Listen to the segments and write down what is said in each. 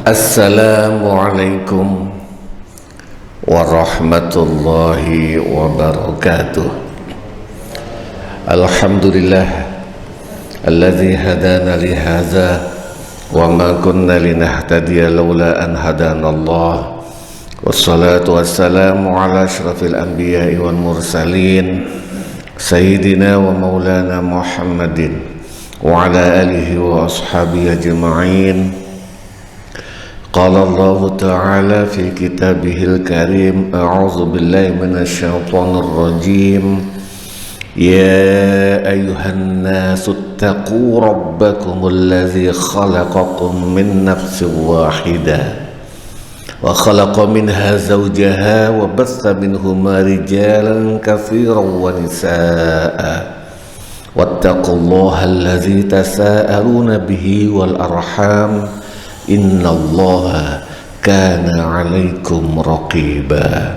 Assalamualaikum warahmatullahi wabarakatuh. Alhamdulillah alladzi hadana li hadza wa ma kunna linahtadiya laula an hadana Allah. Wassalatu wassalamu ala asyrafil anbiya'i wal mursalin sayyidina wa maulana Muhammadin wa ala alihi wa ashabihi ajma'in. Qala Allah Ta'ala fi kitabihil karim, a'udzu billahi minasyaitonir rajim. Ya ayyuhan nasu ittaqu rabbakumul ladzi khalaqakum min nafsin wahidah wa khalaqa minha zawjaha wa bassa minhuma rijalan katsiran wa nisaa'a wattaqullaha alladzi tasaaluna bihi wal arham innallaha kana 'alaikum raqiba.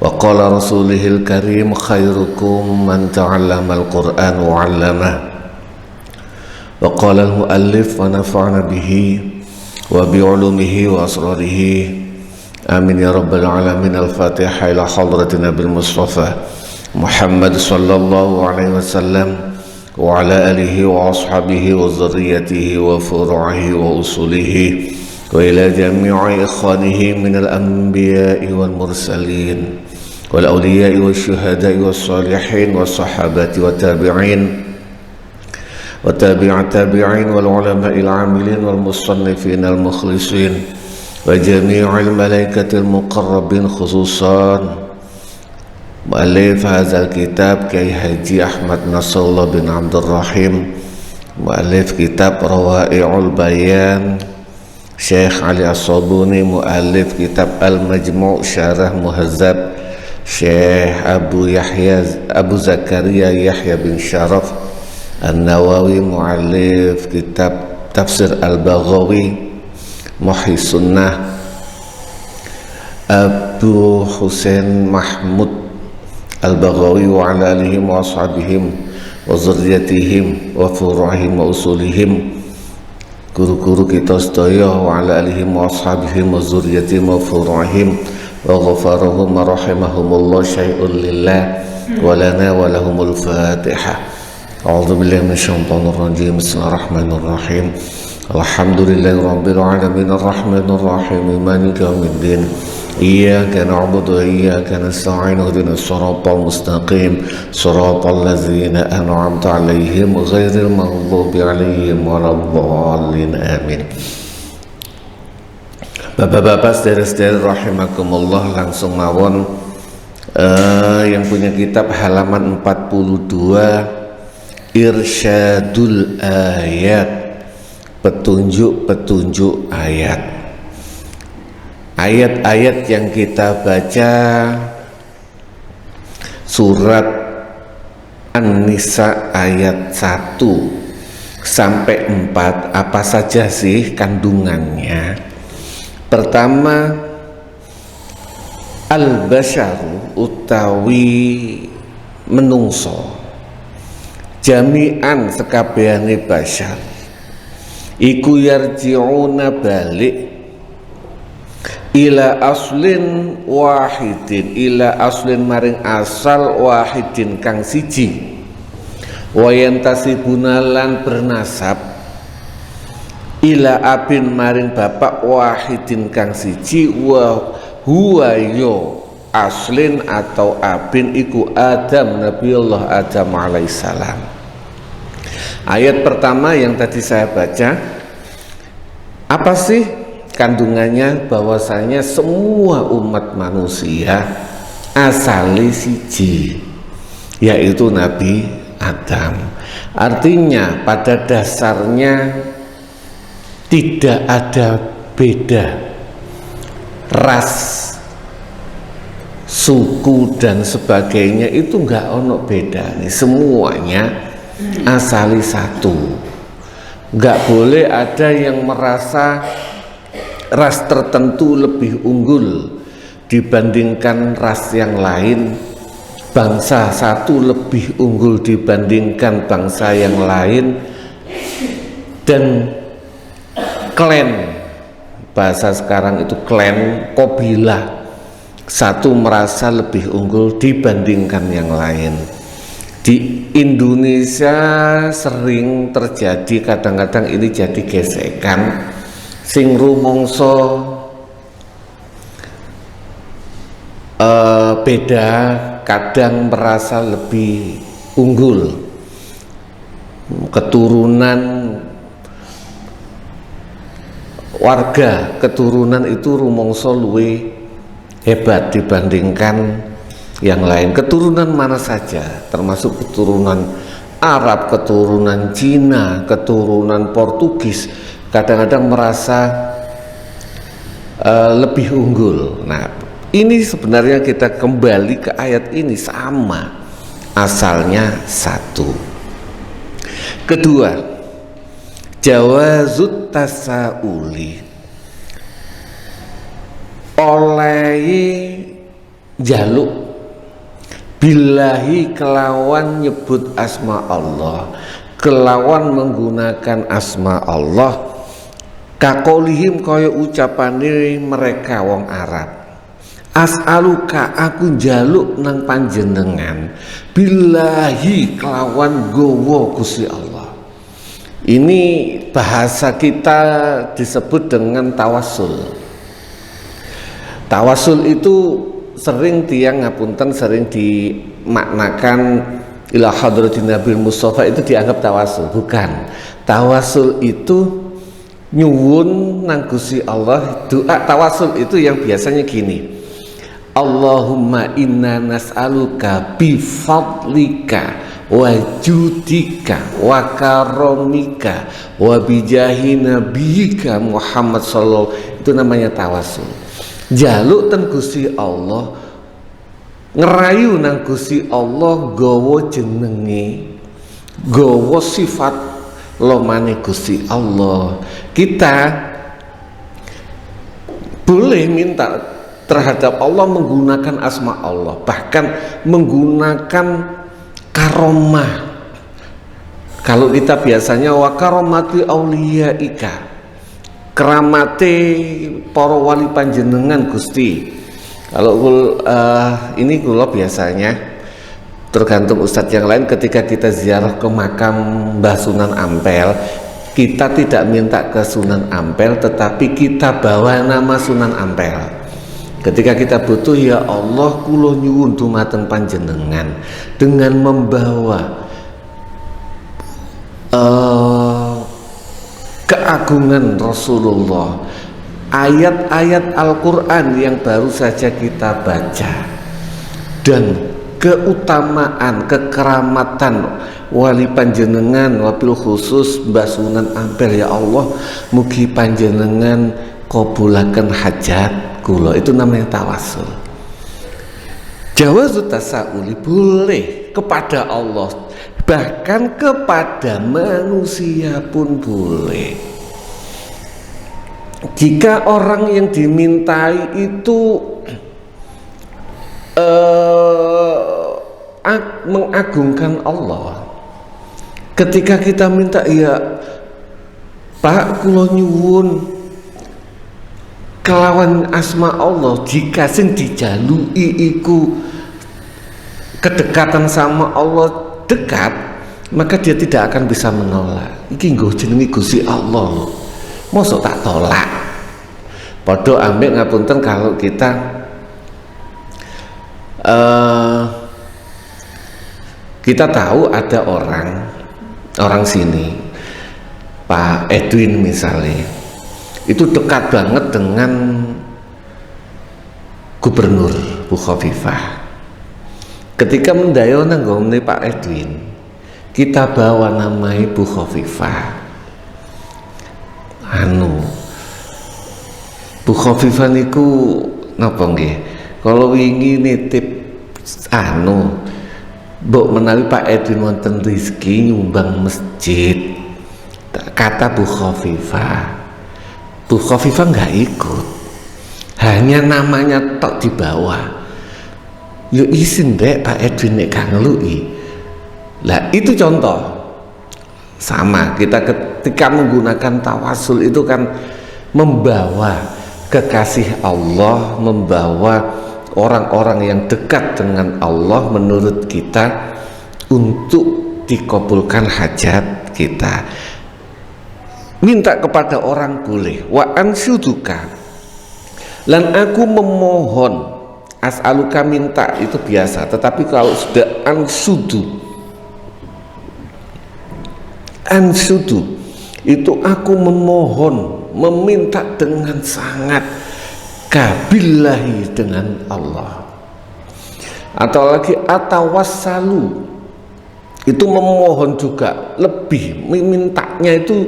Wa qala rasulihil karim, khairukum man ta'allamal qur'an wa 'allamah. Wa qala al muallif wa nafa'na bihi wa bi 'ulumihi wa asrarihi. Amin ya rabbal alamin. Al-Fatihah ila hadratin Nabil Mustafa Muhammad sallallahu alaihi wasallam wa ala alihi wa ashabihi wa zurriyatihi wa furu'ihi wa usulihi wa ila jami'i ikhwanihi minal anbiya'i wal mursalin wal awliya'i wa syuhada'i wa salihin wa sahabati wa tabi'in wa tabi'at tabi'in wal ulama'il amilin wal musannifin al mukhlisin wa jami'il malaikatil muqarrabin khususan mu'allif hadzal kitab Kyai Haji Ahmad Nasrullah bin Abdul Rahim, mu'allif kitab Rawai'ul Bayan Syekh Ali As-Sabuni, mu'allif kitab Al-Majmu' Syarah Muhazzab Syekh Abu Zakaria Yahya bin Syaraf An-Nawawi, mu'allif kitab Tafsir Al-Baghawi Muhyi Sunnah Abu Husain Mahmud Al-Baghawi wa ala alihim wa ashabihim wa zurriyatihim wa furu'ihim wa usulihim. Guru-guru kita sedaya wa ala alihim wa ashabihim wa zurriyatihim wa furu'ihim wa ghafarahum wa rahimahumullah syai'un lillah wa lana wa lahumul fatihah. A'udzu billahi minasyaitonir rajim. Bismillahirrahmanirrahim. Alhamdulillahi rabbil alamin arrahmanir rahim maliki yaumiddin. Iyyaka na'budu wa iyyaka nasta'in ihdinas siratal mustaqim siratal ladzina an'amta 'alaihim ghairil maghdubi 'alaihim waladdallin amin. Bapak-bapak, saudara-saudara rahimakumullah, langsung mawon yang punya kitab halaman 42, Irsyadul Ayat, petunjuk-petunjuk ayat. Ayat-ayat yang kita baca surat An-Nisa ayat 1 sampai 4, apa saja sih kandungannya? Pertama, al-basyaru utawi menungso, jami'an sekabehane basyar iku yarji'una balik ila aslin wahidin, ila aslin maring asal wahidin kang siji, wa yantasibuna lan bernasab ila abin maring bapak wahidin kang siji, wa huwa yo aslin atau abin iku Adam, Nabiullah Adam alaihissalam. Ayat pertama yang tadi saya baca, apa sih kandungannya? Bahwasanya semua umat manusia asali siji, yaitu Nabi Adam. Artinya pada dasarnya tidak ada beda ras, suku dan sebagainya, itu enggak ono beda nih, semuanya asali satu. Enggak boleh ada yang merasa ras tertentu lebih unggul dibandingkan ras yang lain, bangsa satu lebih unggul dibandingkan bangsa yang lain, dan klan bahasa sekarang itu klan, kabilah, satu merasa lebih unggul dibandingkan yang lain. Di Indonesia sering terjadi, kadang-kadang ini jadi gesekan, sing rumangsa beda kadang merasa lebih unggul, keturunan warga keturunan itu rumangsa luwih hebat dibandingkan yang lain. Keturunan mana saja, termasuk keturunan Arab, keturunan Cina, keturunan Portugis, kadang-kadang merasa lebih unggul. Nah, ini sebenarnya kita kembali ke ayat ini sama, asalnya satu. Kedua, jawazut tasauli, olehi jaluk billahi kelawan nyebut asma Allah, kelawan menggunakan asma Allah, kakolihim kaya ucapane mereka wong Arab, as'aluka aku jaluk nang panjenengan, billahi kelawan gowo Gusti Allah. Ini bahasa kita disebut dengan tawasul. Tawasul itu sering tiang ngapunten sering dimaknakan ila hadratin Nabi Mustafa itu dianggap tawasul. Bukan. Tawasul itu nyuwun nang Gusti Allah. Doa tawasul itu yang biasanya gini, Allahumma inna nas'aluka bifadlika wa judika wa karomika wa bijahi nabiyika Muhammad sallallahu, itu namanya tawasul. Jaluk ten Gusti Allah, ngerayu nang Gusti Allah gawa jenenge, gawa sifat lomane Gusti Allah. Kita boleh minta terhadap Allah menggunakan asma Allah, bahkan menggunakan karomah. Kalau kita biasanya wa karomati auliyaika, keramate para wali panjenengan Gusti. Kalau ini kula biasanya tergantung ustadz yang lain, ketika kita ziarah ke makam Mbah Sunan Ampel, kita tidak minta ke Sunan Ampel, tetapi kita bawa nama Sunan Ampel. Ketika kita butuh, ya Allah kula nyuwun dumateng panjenengan, dengan membawa keagungan Rasulullah, ayat-ayat Al-Quran yang baru saja kita baca, dan keutamaan, kekeramatan wali panjenengan, wabil khusus Mbah Sunan Ampel. Ya Allah, mugi panjenengan kabulaken hajat kula. Itu namanya tawasul. Jawazut tasauli, boleh kepada Allah, bahkan kepada manusia pun boleh. Jika orang yang dimintai itu mengagungkan Allah, ketika kita minta, ya Pak kula nyuwun kelawan asma Allah, jika sing dijalui iku kedekatan sama Allah dekat, maka dia tidak akan bisa menolak. Iki nggo jenenge Gusti Allah, mosok tak tolak. Padha ambek ngapunten kalau kita kita tahu ada orang sini, Pak Edwin misalnya, itu dekat banget dengan Gubernur Bu Khofifah. Ketika mendayo nanggone Pak Edwin, kita bawa nama Ibu Khofifah. Bu Khofifah niku napa nggih? Kalau wingi nitip mbok menawi Pak Edwin wonten rezeki nyumbang masjid, kata Bu Khofifah. Bu Khofifah nggak ikut, hanya namanya tok dibawa. Yo isin dek Pak Edwin nek gak ngelui. Lah itu contoh. Sama kita ketika menggunakan tawasul itu kan membawa kekasih Allah, membawa orang-orang yang dekat dengan Allah menurut kita untuk dikabulkan hajat kita. Minta kepada orang boleh. Wa ansyuduka, lan aku memohon. As'aluka minta itu biasa, tetapi kalau sudah ansyudu itu aku memohon, meminta dengan sangat, kabillahi dengan Allah. Atau lagi atawassalu, itu memohon juga, lebih mintanya itu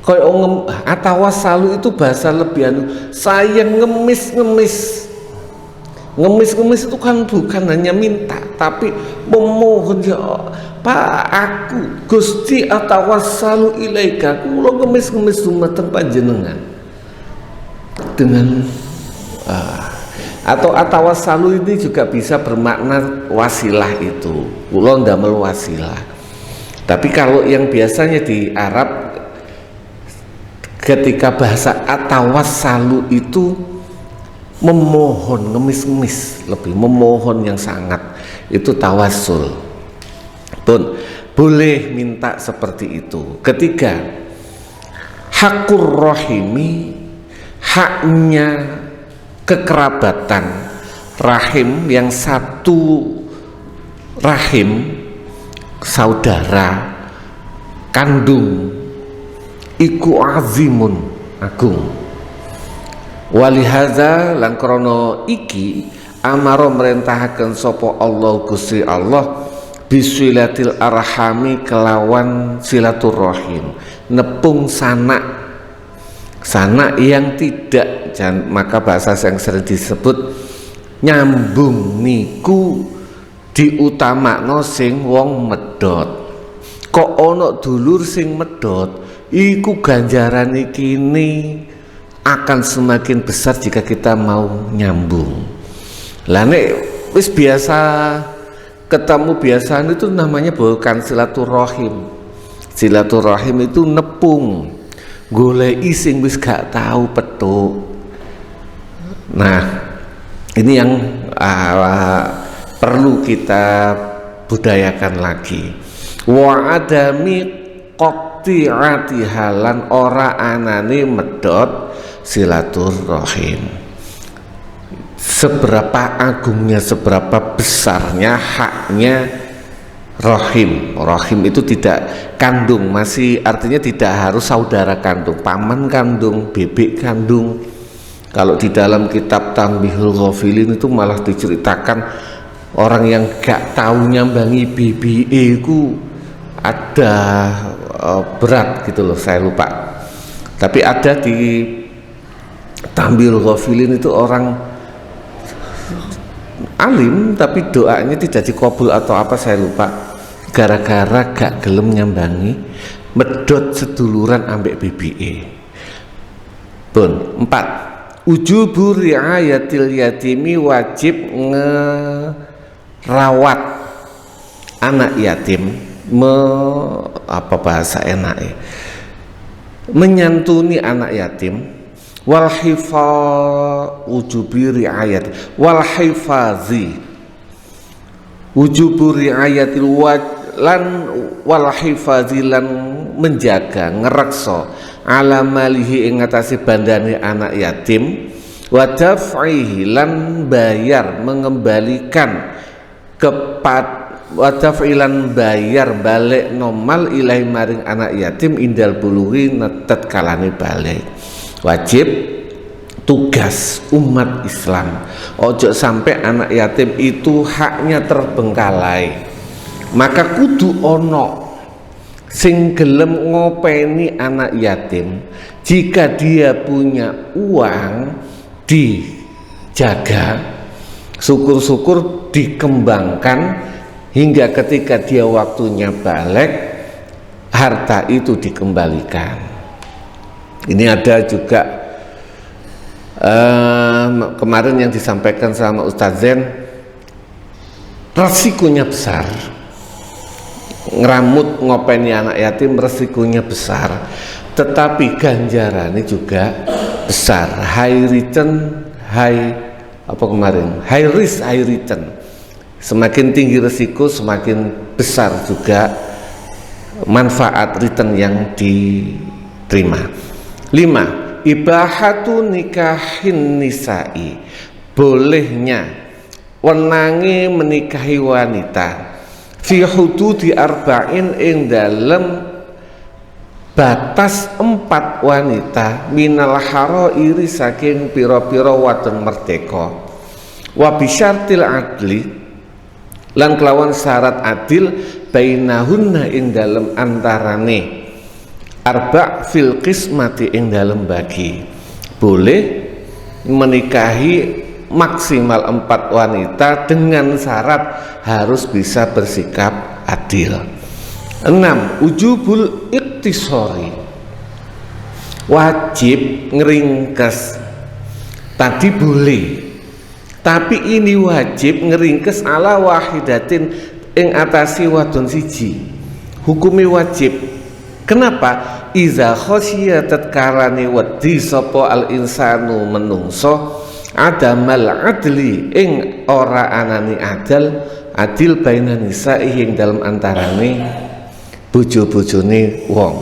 kayak atawassalu itu bahasa lebih saya ngemis itu kan bukan hanya minta tapi memohon, ya Pak aku Gusti atawassalu ilaika, kula ngemis dumateng panjenengan dengan atau atawassalu ini juga bisa bermakna wasilah, itu kula ndamel wasilah. Tapi kalau yang biasanya di Arab ketika bahasa atawassalu itu memohon, ngemis-ngemis, lebih memohon yang sangat, itu tawassul. Pun boleh minta seperti itu. Ketiga, hakur rohimi, haknya kekerabatan rahim, yang satu rahim saudara kandung iku azimun, agung. Walihaza lan krono iki amaro merintahaken sopo Allah Gusti Allah bisilatil arhami, kelawan silaturahim, nepung sanak yang tidak, maka bahasa yang sering disebut nyambung niku diutamakno sing wong medot. Kok ono dulur sing medot, iku ganjaran kini akan semakin besar jika kita mau nyambung. Lah nek wis biasa ketemu biasa itu namanya bukan silaturahim. Silaturahim itu nepung, goleki sing wis gak tahu petuk. Nah, ini yang perlu kita budayakan lagi. Wa adami qati'ati halan ora anane medot silaturahim. Seberapa agungnya, seberapa besarnya haknya rahim. Rahim itu tidak kandung, masih artinya tidak harus saudara kandung, paman kandung, bebek kandung. Kalau di dalam kitab Tanbihul Ghafilin itu malah diceritakan orang yang gak tahu nyambangi BBE itu ada berat gitu loh, saya lupa. Tapi ada di Tanbihul Ghafilin itu orang alim tapi doanya tidak dikabul atau apa, saya lupa, gara-gara gak gelem nyambangi medot seduluran ambek BBE. Pun 4, ujubu riayatil yatimi, wajib ngerawat anak yatim, apa bahasa enaknya, menyantuni anak yatim. Wal wujubi riayat wal hifazi, wujubu riayatil lan wal hifazi, lan menjaga ngerekso ala malihi ing ngatasi bandane anak yatim, wa daf'ihi lan bayar mengembalikan wa daf'ilan bayar balik nomal ilahi maring anak yatim indal buluhi netet kalane balik. Wajib tugas umat Islam, ojo sampai anak yatim itu haknya terbengkalai. Maka kudu ono sing gelem ngopeni anak yatim. Jika dia punya uang, dijaga, syukur-syukur dikembangkan hingga ketika dia waktunya balik, harta itu dikembalikan. Ini ada juga kemarin yang disampaikan sama Ustaz Zen, resikonya besar. Ngeramut ngopeni anak yatim resikonya besar. tetapi ganjarannya juga besar. High return, high risk, high return. Semakin tinggi resiko, semakin besar juga manfaat return yang diterima. 5. Ibahatu nikahin nisa'i, bolehnya wenangi menikahi wanita fi hududi arba'in ing dalem batas 4 wanita minal harairi saking pira-pira wadon merdeka wa bisyartil adli lan kelawan syarat adil bainahunna ing dalem antarane arba' fil qismati ing dalem bagi. Boleh menikahi maksimal 4 wanita dengan syarat harus bisa bersikap adil. 6. Ujubul iktisori, wajib ngeringkes. Tadi boleh, tapi ini wajib ngeringkes ala wahidatin ing atasi wadon siji. Hukumi wajib. Kenapa? Iza khosya tatkarane wedi sapa al insanu menungso adamal adli ing ora anani adil baina nisa'i ing dalam antarane bojo-bojone wong.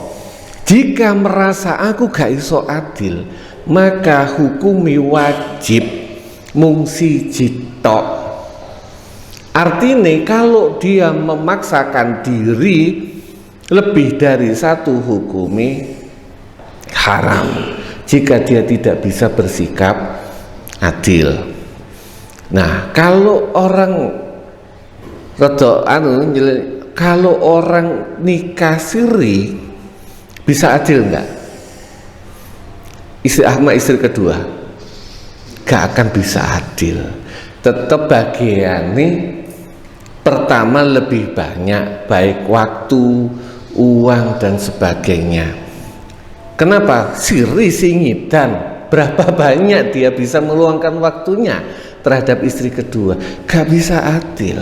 Jika merasa aku gak iso adil, maka hukumi wajib mung siji tok. Artinya kalau dia memaksakan diri lebih dari satu, hukumi haram jika dia tidak bisa bersikap adil. Nah, kalau orang kalau orang nikah siri bisa adil enggak? Istri Ahmad istri kedua gak akan bisa adil. Tetap bagiannya pertama lebih banyak, baik waktu, uang dan sebagainya. Kenapa? Siri singidan, berapa banyak dia bisa meluangkan waktunya terhadap istri kedua, gak bisa adil.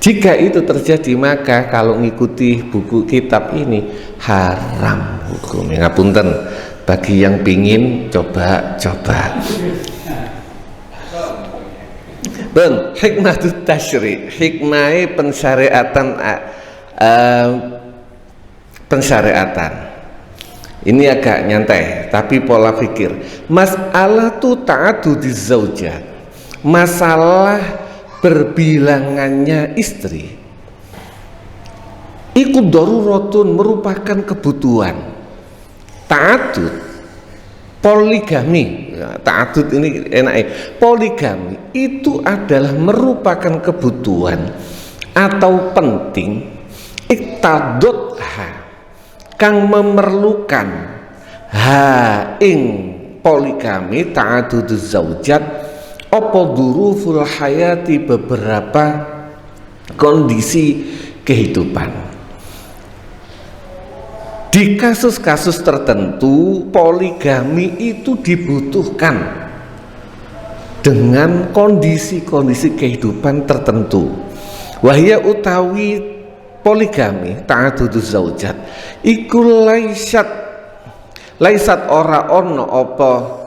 Jika itu terjadi, maka kalau mengikuti buku kitab ini haram hukumnya. Ngapunten, bagi yang pingin coba-coba. Ben, hikmatut tasyri', hikmah pensyariatan. Ini agak nyantai, tapi pola pikir. Masalah tu ta'adudiz zaujat, masalah berbilangannya istri, iku daruratun, merupakan kebutuhan. Ta'adud, poligami, ta'adud ini enaknya, poligami itu adalah merupakan kebutuhan atau penting, iktadotha, kang memerlukan ha ing poligami ta'aduduz zaujat apa dzuruful hayati, beberapa kondisi kehidupan. Di kasus-kasus tertentu poligami itu dibutuhkan dengan kondisi-kondisi kehidupan tertentu. Wahya utawi poligami ta'aduduz zaujat iku laisat ora ono apa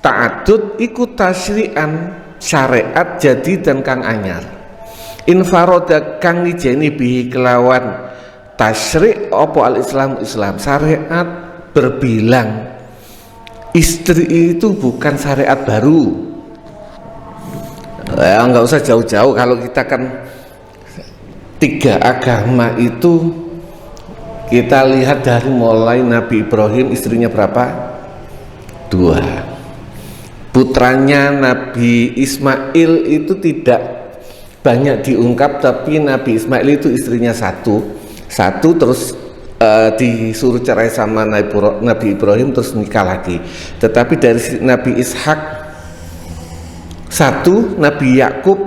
ta'adud iku tasyri'an syariat jadi dan kang anyar, infaroda kang nijeni bihi kelawan tasyri' apa al-islam syariat berbilang istri itu bukan syariat baru. Enggak usah jauh-jauh, kalau kita kan 3 agama itu kita lihat dari mulai Nabi Ibrahim istrinya berapa? 2. Putranya Nabi Ismail itu tidak banyak diungkap, tapi Nabi Ismail itu istrinya satu terus disuruh cerai sama Nabi Ibrahim terus nikah lagi. Tetapi dari Nabi Ishak 1, Nabi Yakub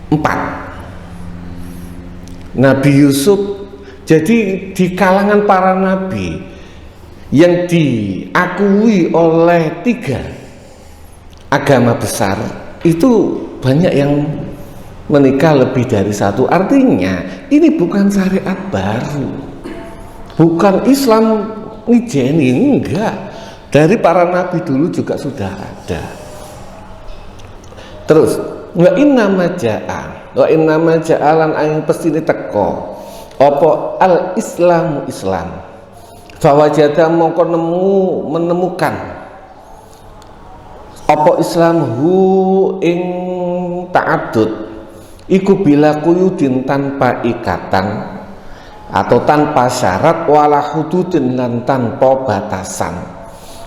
4, Nabi Yusuf. Jadi di kalangan para nabi yang diakui oleh 3 agama besar itu banyak yang menikah lebih dari satu. Artinya ini bukan syariat baru, bukan Islam ngijeni, enggak. Dari para nabi dulu juga sudah ada. Terus wa inna ma ja'alan aing pestine teko apa al islamu Islam fawajada mongko menemukan apa Islam hu ing ta'addud iku bila kuyudin tanpa ikatan atau tanpa syarat wala hududin lan tanpa batasan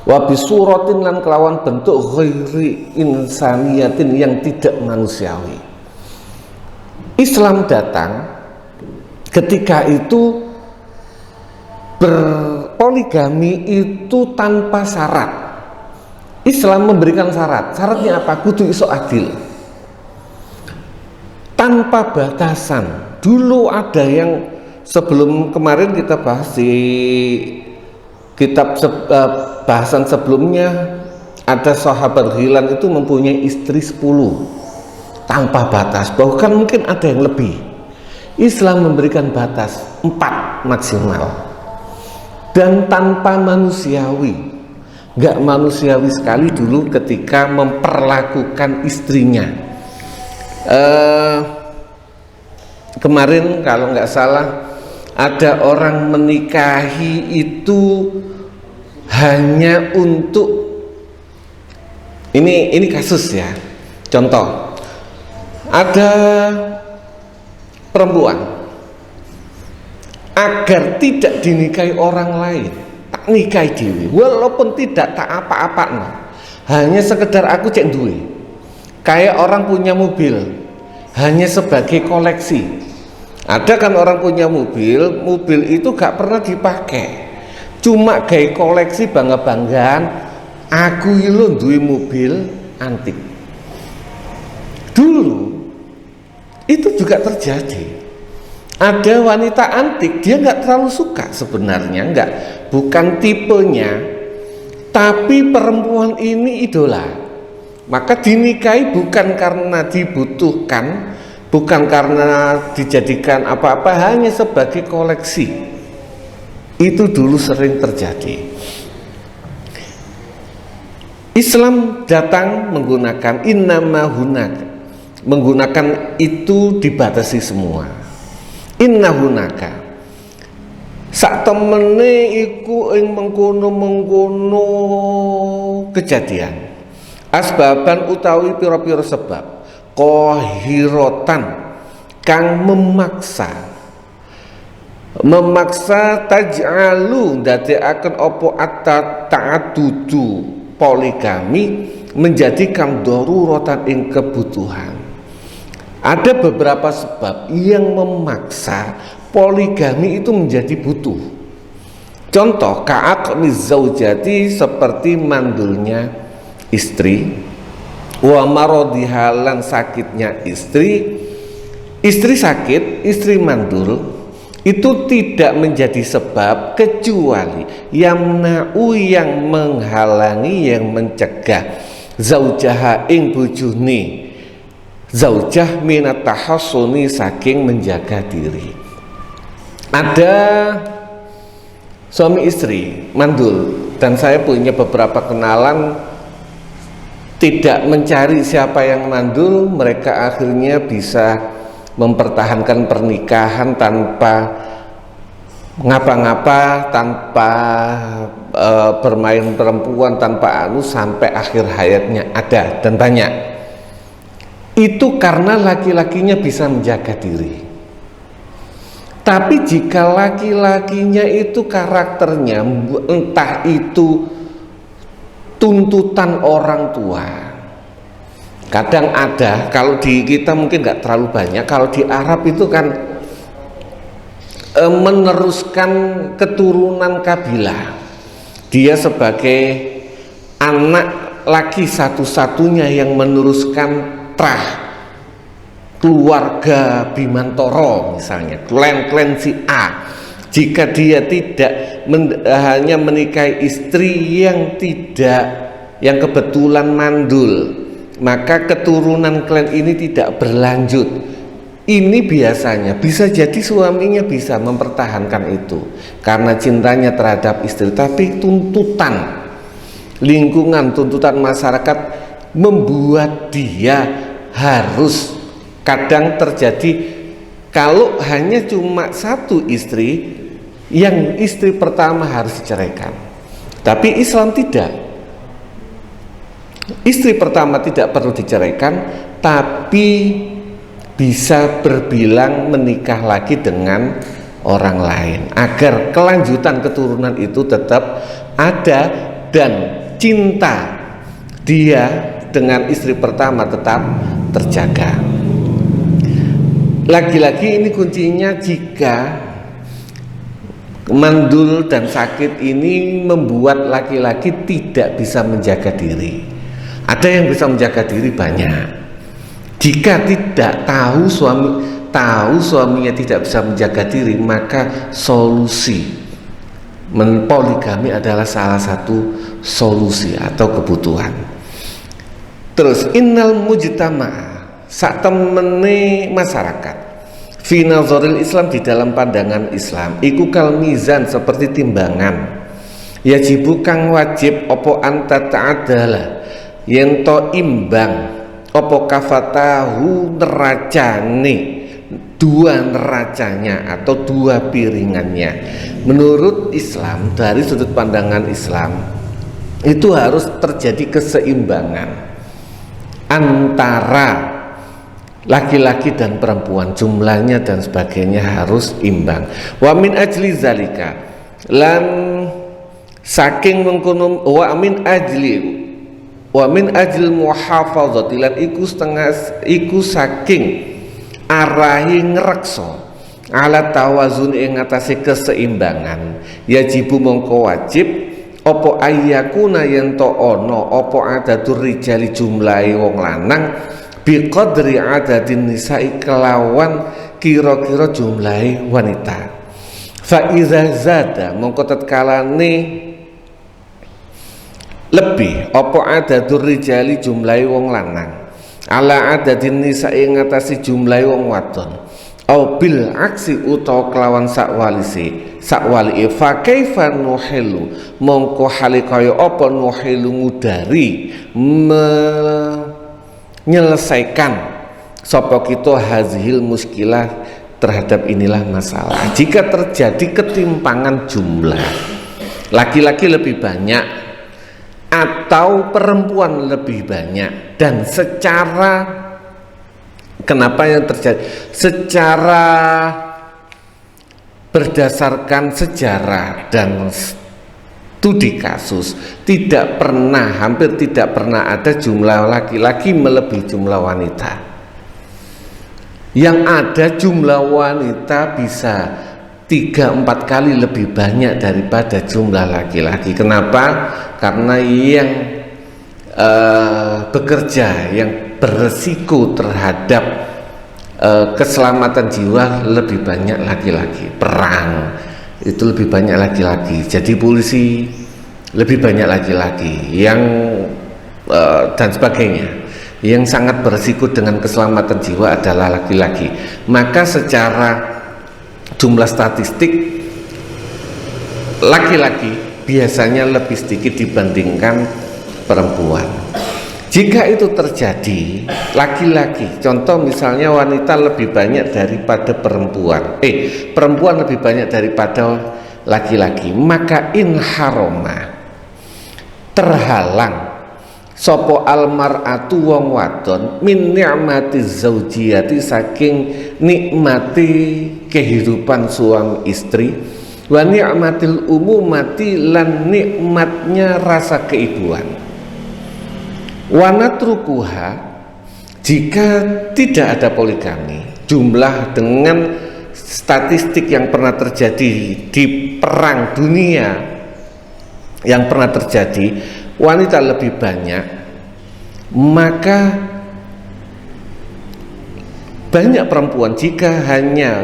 wa bisuratin lan kelawan bentuk ghairi insaniyatin yang tidak manusiawi. Islam datang ketika itu berpoligami itu tanpa syarat. Islam memberikan syarat. Syaratnya apa? Kudu iso adil, tanpa batasan. Dulu ada yang sebelum kemarin kita bahas di kitab bahasan sebelumnya, ada sahabat Ghilan itu mempunyai istri 10 tanpa batas, bahkan mungkin ada yang lebih. Islam memberikan batas 4 maksimal dan tanpa manusiawi, nggak manusiawi sekali dulu ketika memperlakukan istrinya. Kemarin kalau nggak salah ada orang menikahi itu hanya untuk ini kasus ya, contoh ada perempuan agar tidak dinikahi orang lain tak nikahi dewi walaupun tidak tak apa-apa, no. Hanya sekedar aku cek duwe, kayak orang punya mobil hanya sebagai koleksi. Ada kan orang punya mobil itu gak pernah dipakai, cuma gaya koleksi bangga-banggaan, aku lo duwe mobil antik. Dulu itu juga terjadi. Ada wanita antik, dia nggak terlalu suka sebenarnya, bukan tipenya, tapi perempuan ini idola, maka dinikahi bukan karena dibutuhkan, bukan karena dijadikan apa-apa, hanya sebagai koleksi. Itu dulu sering terjadi. Islam datang menggunakan innama hunaka, menggunakan itu dibatasi semua. Inna hunaka sak temene iku ing mengkono-mengkono kejadian, asbaban utawi pira-pira sebab, qahirotan kang memaksa taj'alu ndadekaken apa ta'addudu poligami menjadikan daruratan ing kebutuhan. Ada beberapa sebab yang memaksa poligami itu menjadi butuh. Contoh ka'aqmi zaujati, seperti mandulnya istri, wa maradihalan sakitnya istri sakit, istri mandul, itu tidak menjadi sebab kecuali yamna'u, yang menghalangi, yang mencegah zaujaha ing bojone, zaujah minat tahassuni, saking menjaga diri. Ada suami istri mandul, dan saya punya beberapa kenalan tidak mencari siapa yang mandul, mereka akhirnya bisa mempertahankan pernikahan tanpa ngapa-ngapa, tanpa bermain perempuan, tanpa sampai akhir hayatnya ada, dan banyak. Itu karena laki-lakinya bisa menjaga diri. Tapi jika laki-lakinya itu karakternya, entah itu tuntutan orang tua, kadang ada, kalau di kita mungkin nggak terlalu banyak, kalau di Arab itu kan meneruskan keturunan kabilah. Dia sebagai anak laki satu-satunya yang meneruskan trah keluarga Bimantoro, misalnya klan si A. Jika dia tidak hanya menikahi istri yang kebetulan mandul, maka keturunan klan ini tidak berlanjut. Ini biasanya bisa jadi suaminya bisa mempertahankan itu karena cintanya terhadap istri, tapi tuntutan lingkungan, tuntutan masyarakat membuat dia harus, kadang terjadi kalau hanya cuma satu istri, yang istri pertama harus diceraikan. Tapi Islam tidak. Istri pertama tidak perlu diceraikan, tapi bisa berbilang menikah lagi dengan orang lain agar kelanjutan keturunan itu tetap ada dan cinta dia dengan istri pertama tetap terjaga. Lagi-lagi ini kuncinya, jika mandul dan sakit ini membuat laki-laki tidak bisa menjaga diri. Ada yang bisa menjaga diri banyak. Jika tidak tahu suaminya tidak bisa menjaga diri, maka solusi poligami adalah salah satu solusi atau kebutuhan. Terus innal mujtama' sak temene masyarakat fi nazaril Islam, di dalam pandangan Islam iku kal mizan, seperti timbangan, yajibu kang wajib opo anta ta'adala yen to imbang opo kafatahu neracane, dua neracanya atau dua piringannya. Menurut Islam, dari sudut pandangan Islam itu harus terjadi keseimbangan antara laki-laki dan perempuan, jumlahnya dan sebagainya harus imbang. Wa min ajli zalika, lan saking mengkono, wa min ajli muhafadzati, lan iku saking arahi ngrekso ala tawazun ing ngatasi keseimbangan, yajibu mongko wajib opo ayyakuna yen to ono opo adadur rijali, jumlahi wong lanang, biqadri adadin nisa'i, kelawan kira-kira jumlahi wanita. Fa iza zada mongko tatkalane lebih opo adadur rijali, jumlahi wong lanang, ala adadin nisa'i ngatasi jumlahi wong wadon, au bil aksi utawa kelawan sakwali fa kaifa nuhilu, mongko hale kaya apa nuhilu ngudari menyelesaikan sapa kita hazil muskilah, terhadap inilah masalah. Jika terjadi ketimpangan jumlah, laki-laki lebih banyak atau perempuan lebih banyak, dan secara kenapa yang terjadi? Secara berdasarkan sejarah dan studi kasus, hampir tidak pernah ada jumlah laki-laki melebihi jumlah wanita. Yang ada jumlah wanita bisa 3-4 kali lebih banyak daripada jumlah laki-laki. Kenapa? Karena yang bekerja, yang beresiko terhadap keselamatan jiwa lebih banyak laki-laki. Perang itu lebih banyak laki-laki, jadi polisi lebih banyak laki-laki, yang dan sebagainya. Yang sangat beresiko dengan keselamatan jiwa adalah laki-laki. Maka secara jumlah statistik, laki-laki biasanya lebih sedikit dibandingkan perempuan. Jika itu terjadi, laki-laki, contoh misalnya wanita lebih banyak daripada perempuan, perempuan lebih banyak daripada laki-laki, maka in haroma, terhalang sopo almar'atu wong wadon min ni'mati zaujiyati, saking nikmati kehidupan suami istri, wa ni'matil umumati, lan nikmatnya rasa keibuan. Wanatrukuha, jika tidak ada poligami, jumlah dengan statistik yang pernah terjadi di perang dunia yang pernah terjadi, wanita lebih banyak, maka banyak perempuan. Jika hanya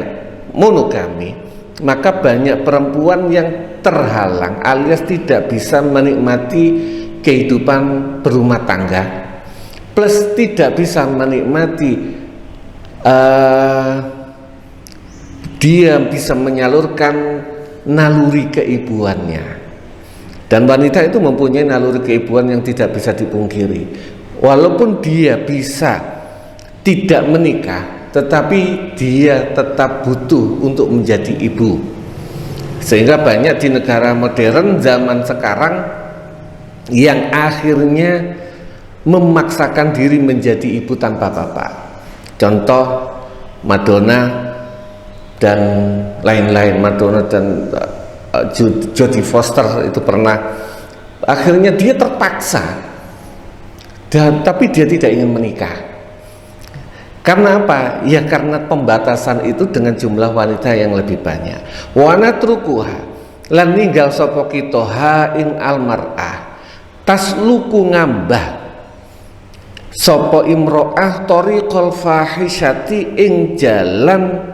monogami, maka banyak perempuan yang terhalang alias tidak bisa menikmati kehidupan berumah tangga plus tidak bisa menikmati dia bisa menyalurkan naluri keibuannya. Dan wanita itu mempunyai naluri keibuan yang tidak bisa dipungkiri. Walaupun dia bisa tidak menikah, tetapi dia tetap butuh untuk menjadi ibu. Sehingga banyak di negara modern zaman sekarang yang akhirnya memaksakan diri menjadi ibu tanpa bapak. Contoh Madonna dan lain-lain. Madonna dan Jodie Foster itu pernah, akhirnya dia terpaksa, tapi dia tidak ingin menikah. Karena apa? Ya karena pembatasan itu dengan jumlah wanita yang lebih banyak. Wana trukuha lan ninggal sapa kita ha ing almar'ah tasluku ngambah sopo imro'ah tariqal fahisyati ing jalan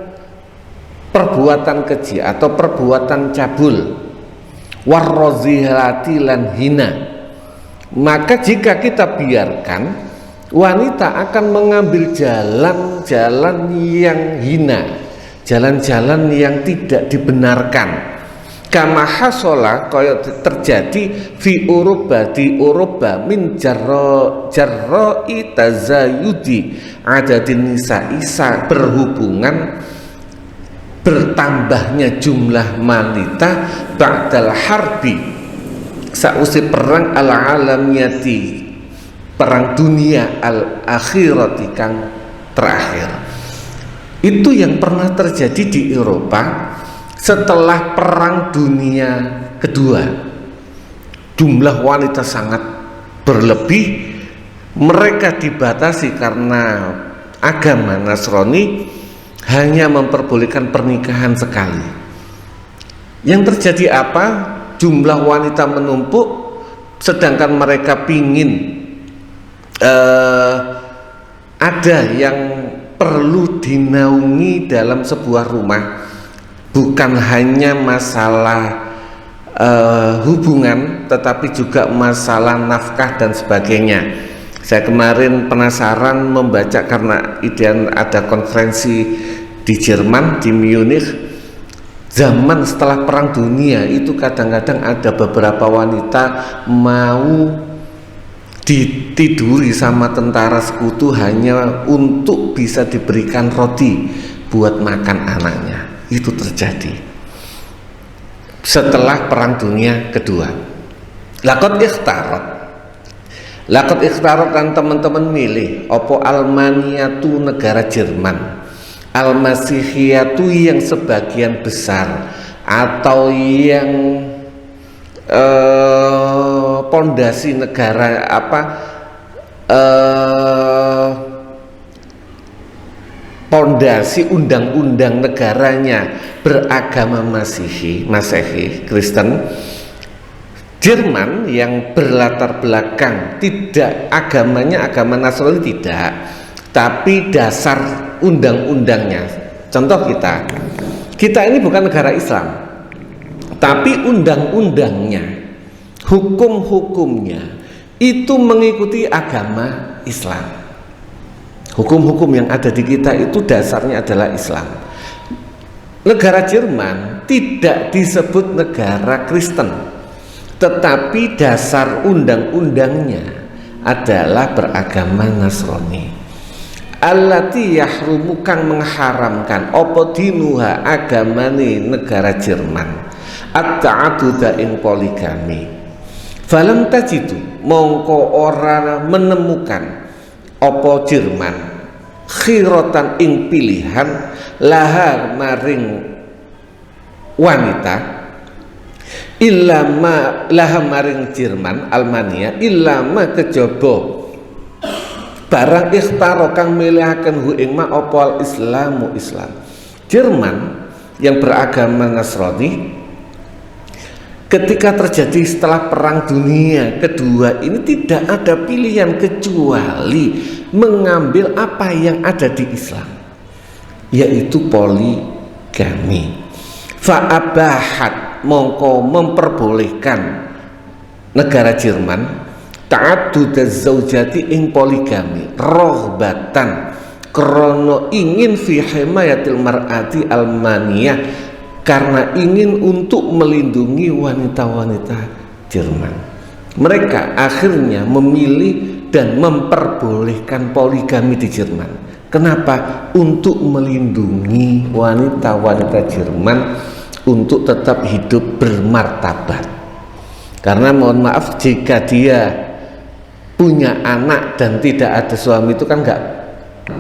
perbuatan keji atau perbuatan cabul warrozihati lan hina. Maka jika kita biarkan, wanita akan mengambil jalan-jalan yang hina, jalan-jalan yang tidak dibenarkan. Kama hasola kaya terjadi fi Uruba di Uruba min jarra'i tazayudi adadin nisa isa berhubungan bertambahnya jumlah wanita ba'dal harbi sausai perang al-alamiyati, perang dunia al-akhirati kang terakhir. Itu yang pernah terjadi di Eropa setelah perang dunia kedua. Jumlah wanita sangat berlebih, mereka dibatasi karena agama Nasrani hanya memperbolehkan pernikahan sekali. Yang terjadi apa? Jumlah wanita menumpuk, sedangkan mereka pingin ada yang perlu dinaungi dalam sebuah rumah. Bukan hanya masalah hubungan, tetapi juga masalah nafkah dan sebagainya. Saya kemarin penasaran membaca karena ada konferensi di Jerman, di Munich. Zaman setelah Perang Dunia itu kadang-kadang ada beberapa wanita mau ditiduri sama tentara sekutu hanya untuk bisa diberikan roti buat makan anaknya. Itu terjadi setelah Perang Dunia Kedua. Lakot ikhtarot kan teman-teman milih opo Almaniatu negara Jerman, Almasihiyatu yang sebagian besar atau yang pondasi negara pondasi undang-undang negaranya beragama Masehi Kristen. Jerman yang berlatar belakang tidak agamanya agama Nasrani tidak, tapi dasar undang-undangnya. Contoh kita ini bukan negara Islam, tapi undang-undangnya, hukum-hukumnya itu mengikuti agama Islam. Hukum-hukum yang ada di kita itu dasarnya adalah Islam. Negara Jerman tidak disebut negara Kristen, tetapi dasar undang-undangnya adalah beragama Nasrani. Allati yahrumu kang mengharamkan apa dinuha agamane negara Jerman at-ta'adduda ing poligami. Falam tajidu mongko ora menemukan apa Jerman khiratan ing pilihan laha maring wanita illama laha maring Jerman Almania illama kejaba barang ikhtaro kang milihaken hu ing ma opal Islamu Islam. Jerman yang beragama Nasrani ketika terjadi setelah Perang Dunia Kedua ini tidak ada pilihan kecuali mengambil apa yang ada di Islam, yaitu poligami. Fa'abahat mongko memperbolehkan negara Jerman ta'addudaz zaujati ing poligami, rohbatan krono ingin fi himayatil mar'ati almaniyah, karena ingin untuk melindungi wanita-wanita Jerman. Mereka akhirnya memilih dan memperbolehkan poligami di Jerman. Kenapa? Untuk melindungi wanita-wanita Jerman untuk tetap hidup bermartabat. Karena mohon maaf, jika dia punya anak dan tidak ada suami itu kan enggak,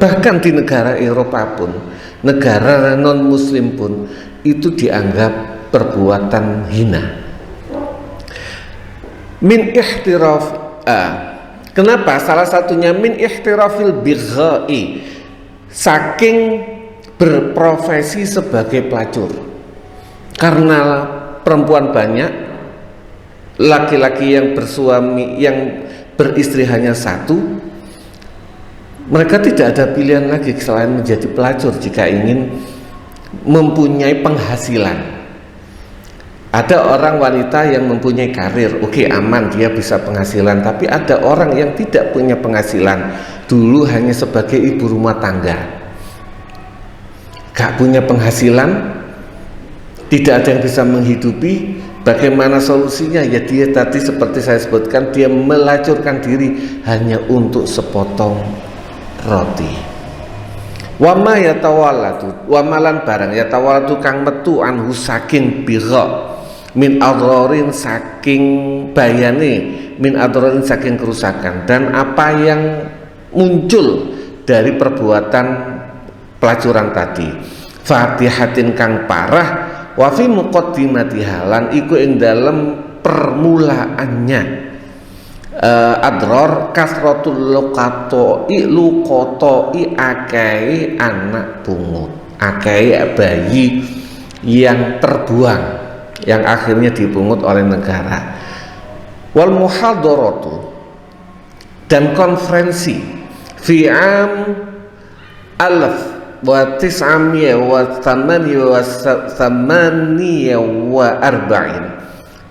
bahkan di negara Eropa pun, negara non muslim pun, itu dianggap perbuatan hina. Min ihtiraf, kenapa? Salah satunya min ihtirafil bighai, saking berprofesi sebagai pelacur. Karena perempuan banyak, laki-laki yang bersuami, yang beristri hanya satu, mereka tidak ada pilihan lagi selain menjadi pelacur jika ingin mempunyai penghasilan. Ada orang wanita yang mempunyai karir, oke, aman, dia bisa penghasilan. Tapi ada orang yang tidak punya penghasilan, dulu hanya sebagai ibu rumah tangga, gak punya penghasilan, tidak ada yang bisa menghidupi. Bagaimana solusinya? Ya dia tadi seperti saya sebutkan, dia melacurkan diri hanya untuk sepotong roti. Wama yatawallatu, wamalan barang yatawallatu kang metu anhu saking bira min adrorin saking bayane, min adrorin saking kerusakan, dan apa yang muncul dari perbuatan pelacuran tadi. Fatihatin kang parah, wa fi muqaddimatiha, lan iku ing dalem permulaannya adror kasratul luqatoi akei anak pungut, akei bayi yang terbuang, yang akhirnya dipungut oleh negara. Wal muhadaratu, dan konferensi fi am alaf wa tis'amiyah wa thamaniya wa arba'in,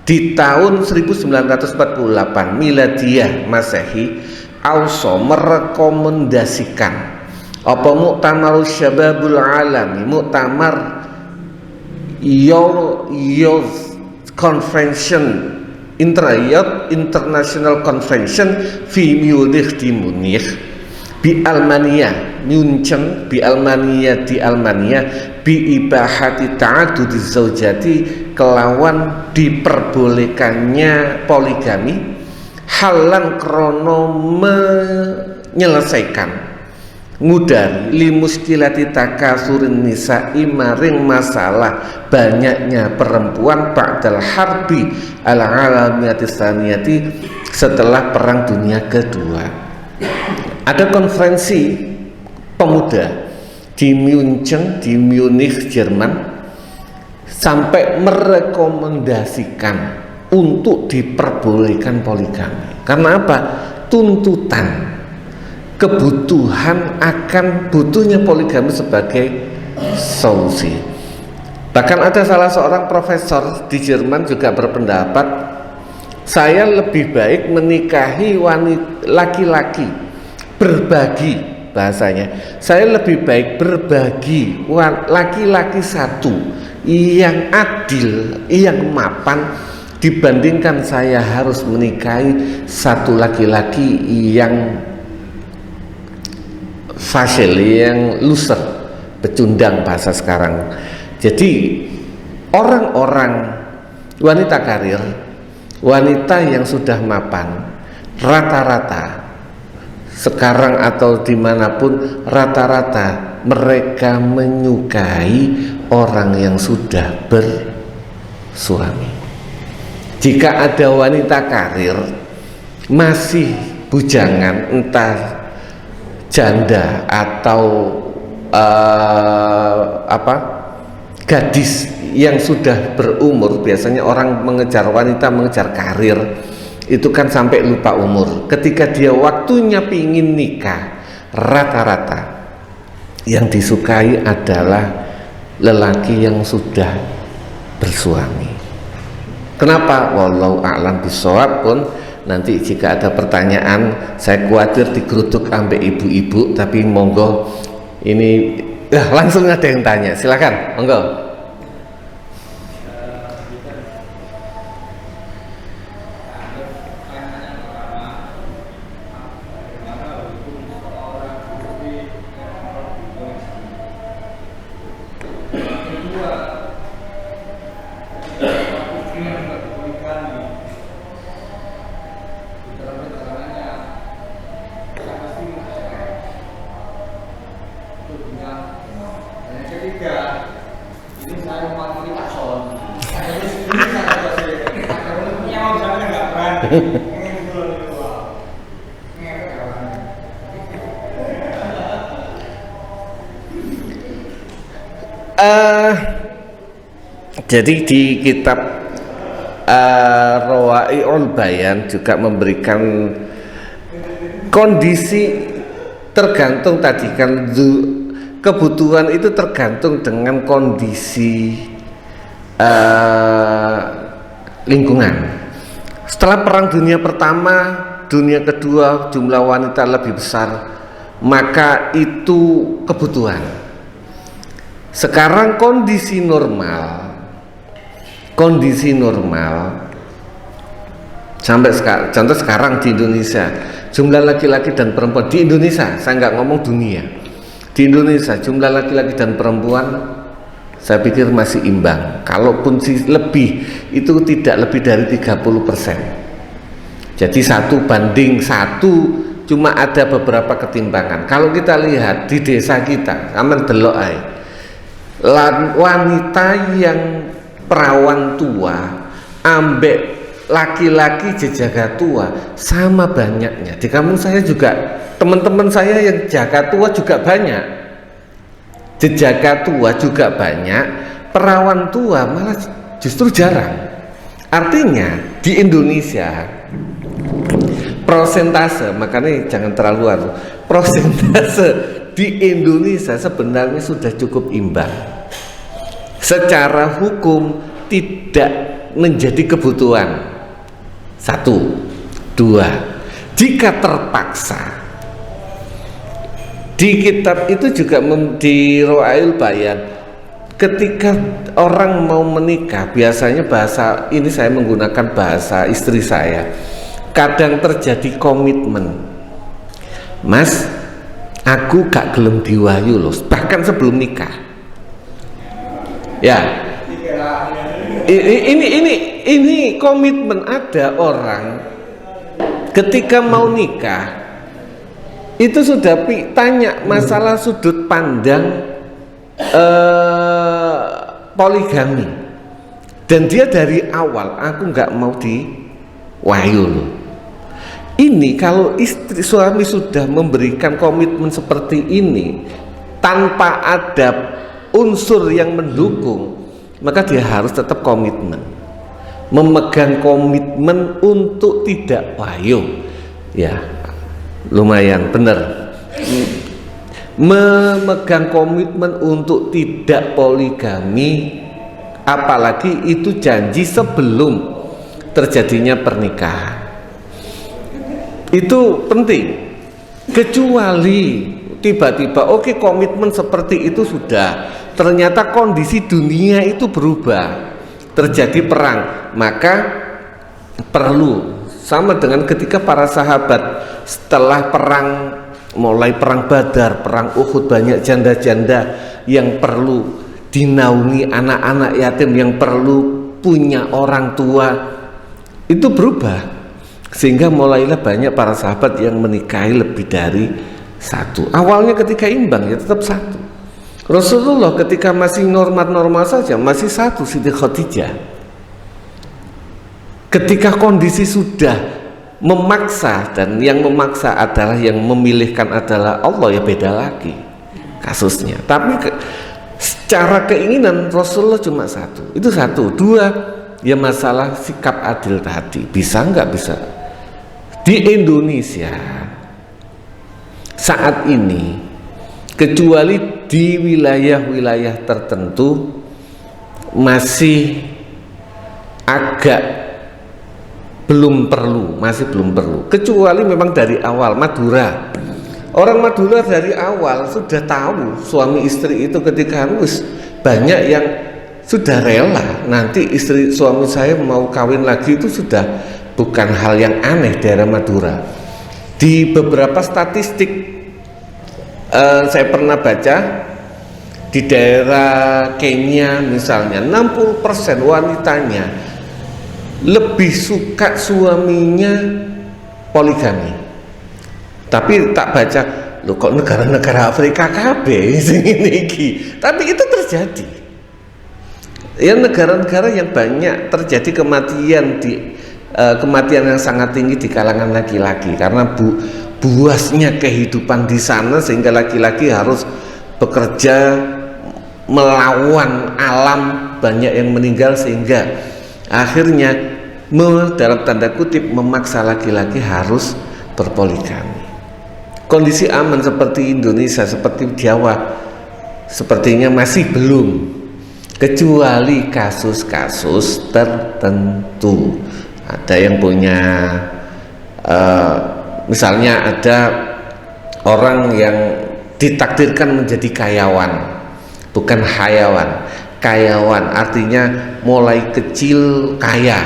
di tahun 1948 miladiyah Masehi, also merekomendasikan apa Muktamar Syababul Alami, Muktamar Youth Convention, International Convention fi Munich, di Munich, bi Almania, München, bi Almania, di Almania, bi ibahati ta'adudi zaujati, kelawan diperbolehkannya poligami, halan krono menyelesaikan, ngudari li muskilati takasurin nisa'i, maring masalah banyaknya perempuan ba'dal harbi al-alamiyati tsaniyati, setelah perang dunia kedua. Ada konferensi pemuda di München, di Munich, Jerman, sampai merekomendasikan untuk diperbolehkan poligami. Karena apa? Tuntutan, kebutuhan akan butuhnya poligami sebagai solusi. Bahkan ada salah seorang profesor di Jerman juga berpendapat, saya lebih baik menikahi wanita laki-laki, berbagi, bahasanya, saya lebih baik berbagi laki-laki satu yang adil, yang mapan, dibandingkan saya harus menikahi satu laki-laki yang fasil, yang loser, pecundang bahasa sekarang. Jadi orang-orang wanita karir, wanita yang sudah mapan, rata-rata sekarang atau dimanapun, rata-rata mereka menyukai orang yang sudah bersuami. Jika ada wanita karir masih bujangan, entah janda atau gadis yang sudah berumur, biasanya orang mengejar wanita, mengejar karir, itu kan sampai lupa umur. Ketika dia waktunya pingin nikah, rata-rata yang disukai adalah lelaki yang sudah bersuami. Kenapa? Wallahu a'lam bishawab pun Nanti jika ada pertanyaan, saya khawatir digeruduk ambek ibu-ibu, tapi monggo ini langsung ada yang tanya, silakan, monggo. Jadi di kitab Rawai'ul Bayan juga memberikan kondisi tergantung tadi kan, kebutuhan itu tergantung dengan kondisi lingkungan. Setelah Perang Dunia Pertama, Dunia Kedua, jumlah wanita lebih besar, maka itu kebutuhan. Sekarang kondisi normal sampai sekarang, contoh sekarang di Indonesia jumlah laki-laki dan perempuan di Indonesia, saya nggak ngomong dunia, di Indonesia jumlah laki-laki dan perempuan saya pikir masih imbang, kalaupun lebih itu tidak lebih dari 30%. Jadi 1:1, cuma ada beberapa ketimpangan. Kalau kita lihat di desa kita, aman delok ae, wanita yang perawan tua ambek laki-laki jejaga tua sama banyaknya. Di kampung saya juga teman-teman saya yang jaga tua juga banyak, jejaga tua juga banyak, perawan tua malah justru jarang. Artinya di Indonesia prosentase, makanya jangan terlalu prosentase di Indonesia sebenarnya sudah cukup imbang. Secara hukum tidak menjadi kebutuhan. 1, 2. Jika terpaksa, di kitab itu juga di Rawai'ul Bayan, ketika orang mau menikah, biasanya bahasa ini saya menggunakan bahasa istri saya, kadang terjadi komitmen, Mas, aku gak gelem diwayu loh, bahkan sebelum nikah. Ya, ini komitmen. Ada orang ketika mau nikah itu sudah tanya masalah sudut pandang poligami, dan dia dari awal, aku nggak mau diwayu loh. Ini kalau suami sudah memberikan komitmen seperti ini tanpa ada unsur yang mendukung, maka dia harus tetap komitmen, memegang komitmen untuk tidak wayo. Ya, lumayan benar, memegang komitmen untuk tidak poligami, apalagi itu janji sebelum terjadinya pernikahan. Itu penting. Kecuali tiba-tiba oke, komitmen seperti itu sudah, ternyata kondisi dunia itu berubah, terjadi perang, maka perlu, sama dengan ketika para sahabat setelah perang, mulai perang Badar, perang Uhud, banyak janda-janda yang perlu dinaungi, anak-anak yatim yang perlu punya orang tua, itu berubah, sehingga mulailah banyak para sahabat yang menikahi lebih dari satu. Awalnya ketika imbang ya tetap satu. Rasulullah ketika masih normal-normal saja masih satu, Siti Khadijah. Ketika kondisi sudah memaksa, dan yang memaksa adalah, yang memilihkan adalah Allah, ya beda lagi kasusnya. Tapi secara keinginan Rasulullah cuma satu, itu satu. 2, ya masalah sikap adil tadi, bisa nggak bisa. Di Indonesia saat ini, kecuali di wilayah-wilayah tertentu, masih agak belum perlu, masih belum perlu. Kecuali memang dari awal Madura. Orang Madura dari awal sudah tahu suami istri itu ketika harus banyak yang sudah rela. Nanti istri suami saya mau kawin lagi itu sudah bukan hal yang aneh daerah Madura. Di beberapa statistik saya pernah baca di daerah Kenya misalnya 60% wanitanya lebih suka suaminya poligami. Tapi tak baca, loh kok negara-negara Afrika kabeh sing ngene iki. Tapi itu terjadi. Ya negara-negara yang banyak terjadi kematian yang sangat tinggi di kalangan laki-laki karena buasnya kehidupan di sana sehingga laki-laki harus bekerja melawan alam, banyak yang meninggal sehingga akhirnya dalam tanda kutip memaksa laki-laki harus berpoligami. Kondisi aman seperti Indonesia, seperti Jawa sepertinya masih belum, kecuali kasus-kasus tertentu. Ada yang punya misalnya ada orang yang ditakdirkan menjadi kayawan, bukan hayawan. Kayawan artinya mulai kecil kaya,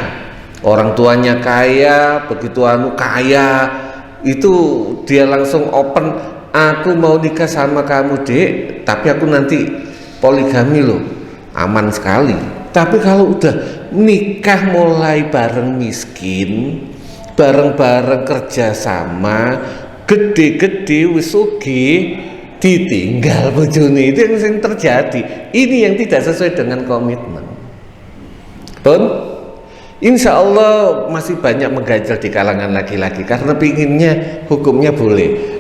orang tuanya kaya, begitu kaya itu dia langsung open, aku mau nikah sama kamu dek, tapi aku nanti poligami loh, aman sekali. Tapi kalau udah nikah mulai bareng miskin, bareng-bareng kerja sama, gede-gede wis sugih, ditinggal bojone, itu yang terjadi. Ini yang tidak sesuai dengan komitmen. Pun insya Allah masih banyak mengganjal di kalangan laki-laki karena pinginnya hukumnya boleh.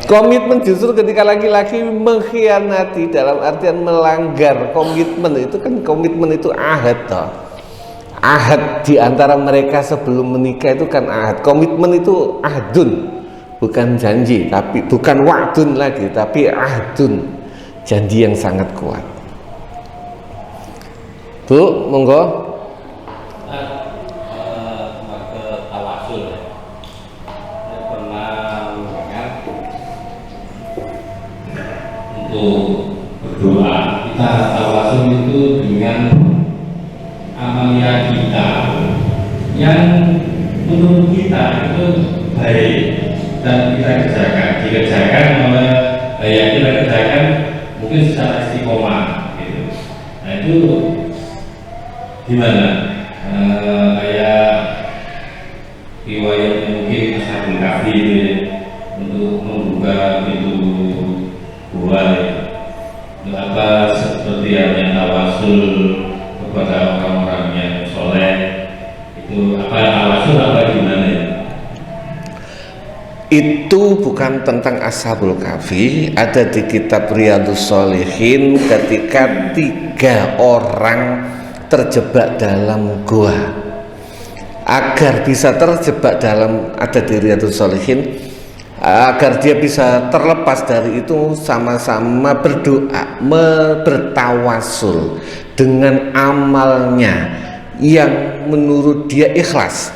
Komitmen justru ketika laki-laki mengkhianati dalam artian melanggar komitmen, itu kan komitmen itu ahad toh. Ahad di antara mereka sebelum menikah itu kan ahad. Komitmen itu ahdun, bukan janji, tapi bukan wa'dun lagi, tapi ahdun, janji yang sangat kuat. Bu, monggo. Tawasul. Saya pernah mendengar untuk berdoa kita tawasul itu dengan amalia kita yang menurut kita itu baik dan kita dikerjakan oleh yang kita kerjakan mungkin secara istiqomah gitu. Nah itu gimana? Kayak riwayat mungkin Ashabul Kahfi untuk membuka pintu gua apa seperti yang tawasul kepada orang-orang yang soleh itu apa tawasul apa gimana ya? Itu bukan tentang Ashabul Kahfi, ada di kitab Riyadhus Shalihin ketika 3 orang terjebak dalam gua. Agar bisa terjebak dalam, ada di Riyadhus Shalihin, agar dia bisa terlepas dari itu sama-sama berdoa, bertawasul dengan amalnya yang menurut dia ikhlas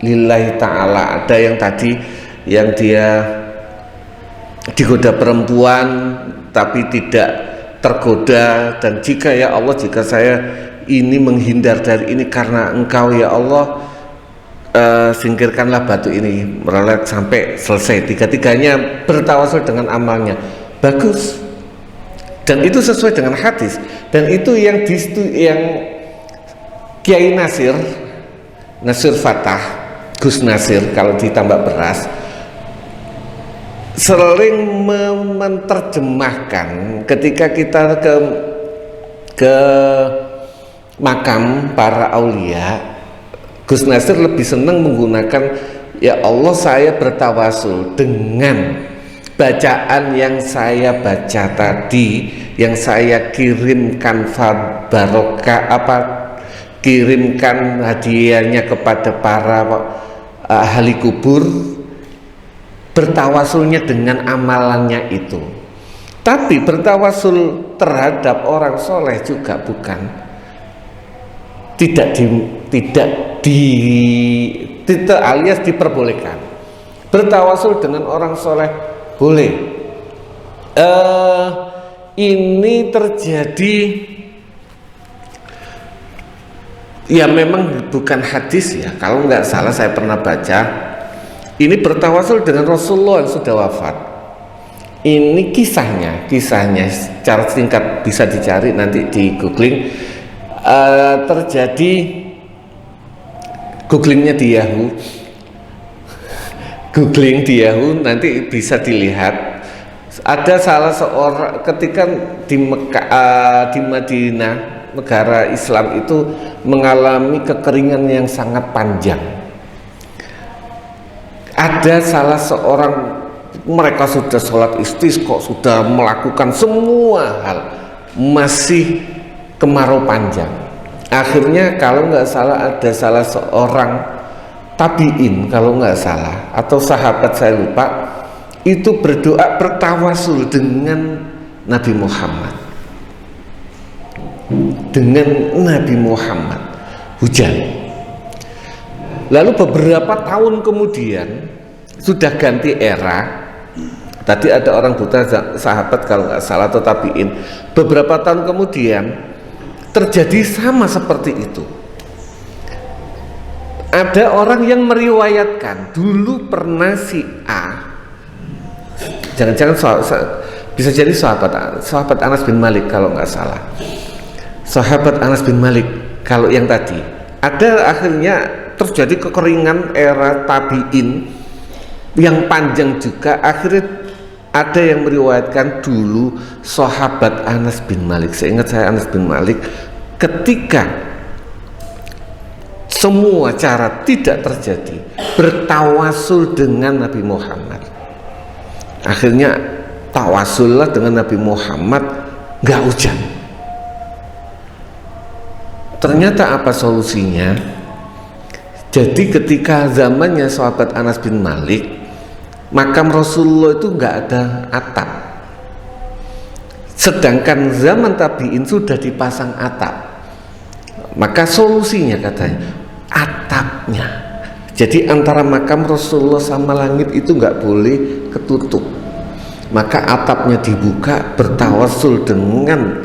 lillahi ta'ala. Ada yang tadi yang dia digoda perempuan tapi tidak tergoda, dan jika ya Allah, jika saya ini menghindar dari ini karena engkau ya Allah, singkirkanlah batu ini, merelet sampai selesai. Tiga-tiganya bertawasul dengan amalnya. Bagus, dan itu sesuai dengan hadis, dan itu yang Kiai Nasir Fatah, Gus Nasir kalau ditambah beras, sering menerjemahkan ketika kita ke makam para aulia. Gus Nasir lebih senang menggunakan ya Allah, saya bertawasul dengan bacaan yang saya baca tadi, yang saya kirimkan kirimkan hadiahnya kepada para ahli kubur, bertawasulnya dengan amalannya itu. Tapi bertawasul terhadap orang soleh juga bukan. tidak alias diperbolehkan. Bertawasul dengan orang soleh boleh. Ini terjadi, ya memang bukan hadis ya, kalau nggak salah saya pernah baca. Ini bertawasul dengan Rasulullah yang sudah wafat. Ini kisahnya secara singkat bisa dicari nanti di googling. Terjadi, googlingnya di Yahoo, googling di Yahoo nanti bisa dilihat. Ada salah seorang ketika di Mekah, di Madinah, negara Islam itu mengalami kekeringan yang sangat panjang. Ada salah seorang, mereka sudah sholat istisqa, sudah melakukan semua hal, masih kemarau panjang. Akhirnya kalau nggak salah ada salah seorang tabiin, kalau nggak salah, atau sahabat saya lupa, itu berdoa bertawasul dengan Nabi Muhammad, hujan. Lalu beberapa tahun kemudian sudah ganti era. Tadi ada orang buta sahabat kalau nggak salah atau tabiin. Beberapa tahun kemudian terjadi sama seperti itu. Ada orang yang meriwayatkan dulu pernah si A, jangan-jangan bisa jadi sahabat Anas bin Malik kalau nggak salah. Sahabat Anas bin Malik kalau yang tadi. Ada akhirnya terjadi kekeringan era tabiin yang panjang juga. Akhirnya ada yang meriwayatkan dulu sahabat Anas bin Malik, seingat saya Anas bin Malik, ketika semua cara tidak terjadi, bertawasul dengan Nabi Muhammad. Akhirnya tawasullah dengan Nabi Muhammad, nggak hujan. Ternyata apa solusinya? Jadi ketika zamannya sahabat Anas bin Malik, makam Rasulullah itu nggak ada atap. Sedangkan zaman tabiin sudah dipasang atap. Maka solusinya katanya atapnya. Jadi antara makam Rasulullah sama langit itu nggak boleh ketutup. Maka atapnya dibuka, bertawasul dengan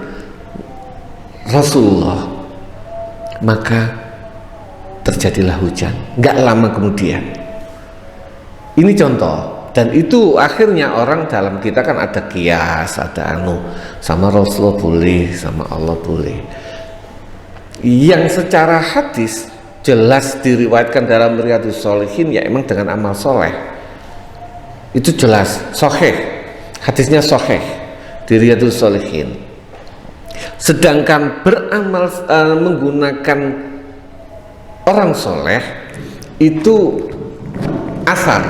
Rasulullah. Maka terjadilah hujan, nggak lama kemudian. Ini contoh, dan itu akhirnya orang dalam kita kan ada kias, ada sama Rasulullah boleh, sama Allah boleh. Yang secara hadis jelas diriwayatkan dalam Riyadhus Shalihin, ya emang dengan amal soleh. Itu jelas, sahih, hadisnya sahih di Riyadhus Shalihin. Sedangkan beramal menggunakan orang soleh itu asar,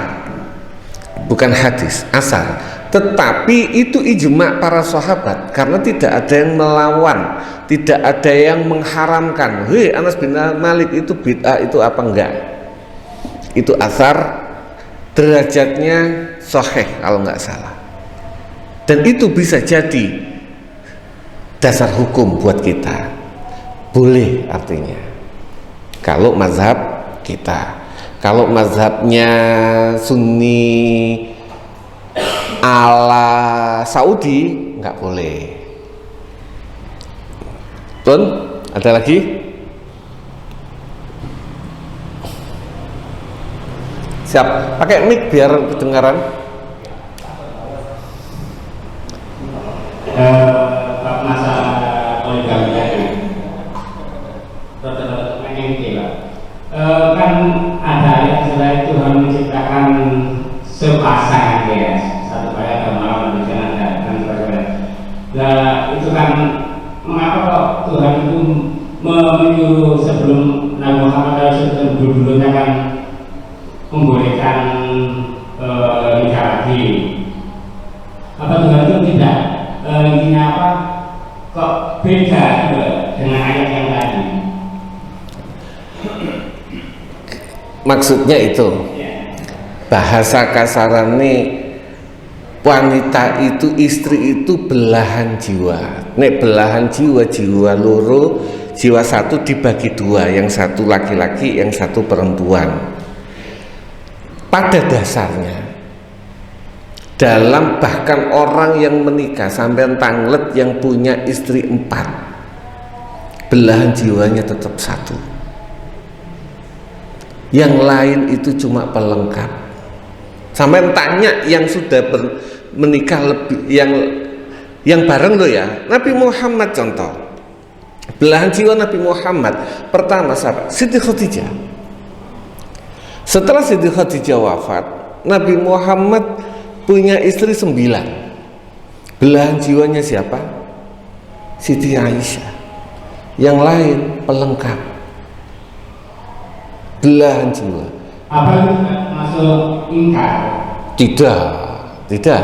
bukan hadis, asar. Tetapi itu ijma para sahabat, karena tidak ada yang melawan, tidak ada yang mengharamkan. Hei, Anas bin Malik itu bid'ah, itu apa enggak? Itu asar, derajatnya sahih kalau nggak salah. Dan itu bisa jadi dasar hukum buat kita. Boleh artinya. Kalau mazhab kita, kalau mazhabnya Sunni ala Saudi nggak boleh. Tun, ada lagi? Siap, pakai mic biar kedengaran. Masalah poligami tadi, kan ada ayat selain Tuhan menciptakan sepasang ya, satu ayat malam dan sebagainya. Nah itu kan mengapa kok Tuhan itu menyuruh sebelum Nabi Muhammad dulu-dulunya kan membolehkan nikah lagi? Apa Tuhan itu tidak intinya apa? Kok beda dengan ayat yang tadi? Maksudnya itu bahasa kasarannya, wanita itu, istri itu belahan jiwa. Nek belahan jiwa, jiwa loro, jiwa satu dibagi dua, yang satu laki-laki, yang satu perempuan. Pada dasarnya dalam bahkan orang yang menikah sampai tanglet yang punya istri 4, belahan jiwanya tetap satu, yang lain itu cuma pelengkap. Sampai tanya yang sudah menikah lebih, yang bareng loh ya, Nabi Muhammad contoh, belahan jiwa Nabi Muhammad pertama siapa? Siti Khadijah. Setelah Siti Khadijah wafat, Nabi Muhammad punya istri 9. Belahan jiwanya siapa? Siti Aisyah. Yang lain pelengkap. Belahan jiwa. Apa itu masuk ingkar? Tidak.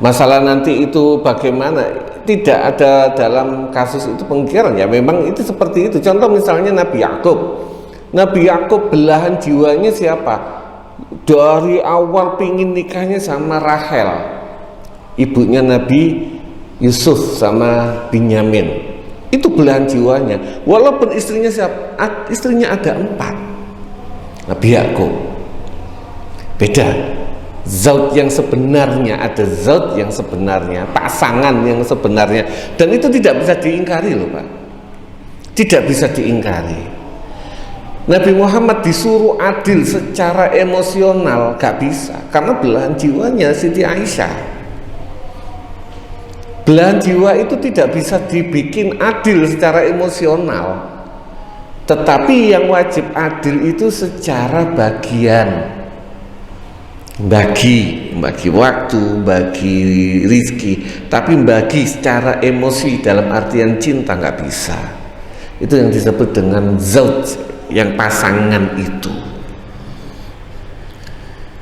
Masalah nanti itu bagaimana? Tidak ada dalam kasus itu pengingkaran ya. Memang itu seperti itu. Contoh misalnya Nabi Yakub. Nabi Yakub belahan jiwanya siapa? Dari awal pingin nikahnya sama Rahel, ibunya Nabi Yusuf sama Binyamin. Itu belahan jiwanya. Walaupun istrinya siapa? Istrinya ada 4. Nabi Yakub. Beda. Zaud yang sebenarnya, ada zaud yang sebenarnya, pasangan yang sebenarnya, dan itu tidak bisa diingkari loh Pak. Tidak bisa diingkari. Nabi Muhammad disuruh adil secara emosional, gak bisa, karena belahan jiwanya Siti Aisyah. Belahan jiwa itu tidak bisa dibikin adil secara emosional, tetapi yang wajib adil itu secara bagian, bagi waktu, bagi rizki, tapi bagi secara emosi dalam artian cinta nggak bisa. Itu yang disebut dengan zauj, yang pasangan itu.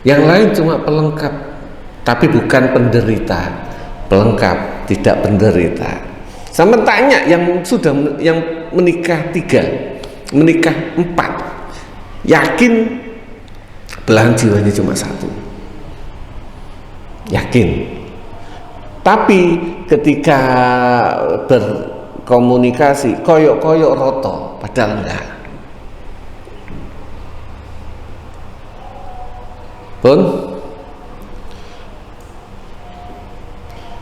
Yang lain cuma pelengkap, tapi bukan penderita. Pelengkap, tidak penderita. Sama tanya yang menikah 3, menikah 4, yakin belahan jiwanya cuma 1, yakin. Tapi ketika berkomunikasi koyok-koyok roto, padahal enggak. Pun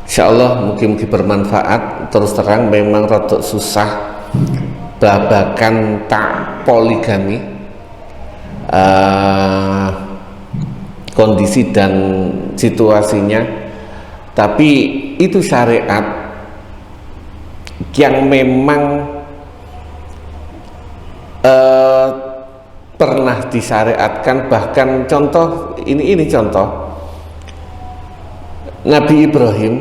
insyaallah mungkin bermanfaat. Terus terang memang rotok susah babakan tak poligami, kondisi dan situasinya, tapi itu syariat yang memang pernah disyariatkan. Bahkan contoh ini contoh Nabi Ibrahim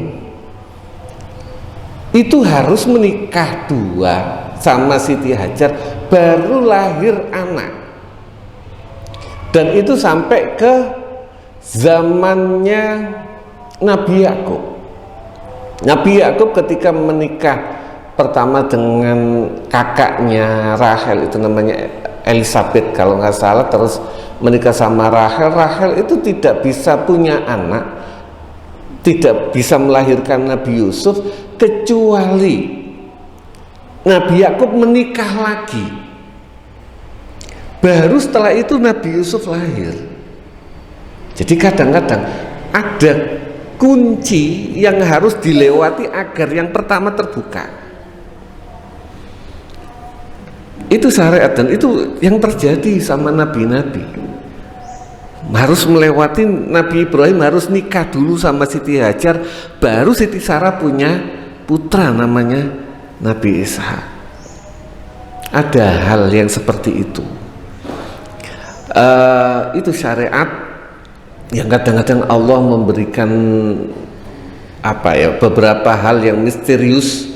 itu harus menikah 2 sama Siti Hajar baru lahir anak, dan itu sampai ke zamannya Nabi Yakub. Nabi Yakub ketika menikah pertama dengan kakaknya Rahel, itu namanya Elizabeth kalau nggak salah, terus menikah sama Rahel. Rahel itu tidak bisa punya anak, tidak bisa melahirkan Nabi Yusuf, kecuali Nabi Yakub menikah lagi, baru setelah itu Nabi Yusuf lahir. Jadi kadang-kadang ada kunci yang harus dilewati agar yang pertama terbuka. Itu syariat, dan itu yang terjadi sama nabi-nabi. Harus melewati Nabi Ibrahim harus nikah dulu sama Siti Hajar, baru Siti Sarah punya putra namanya Nabi Ishak. Ada hal yang seperti itu. Itu syariat yang kadang-kadang Allah memberikan beberapa hal yang misterius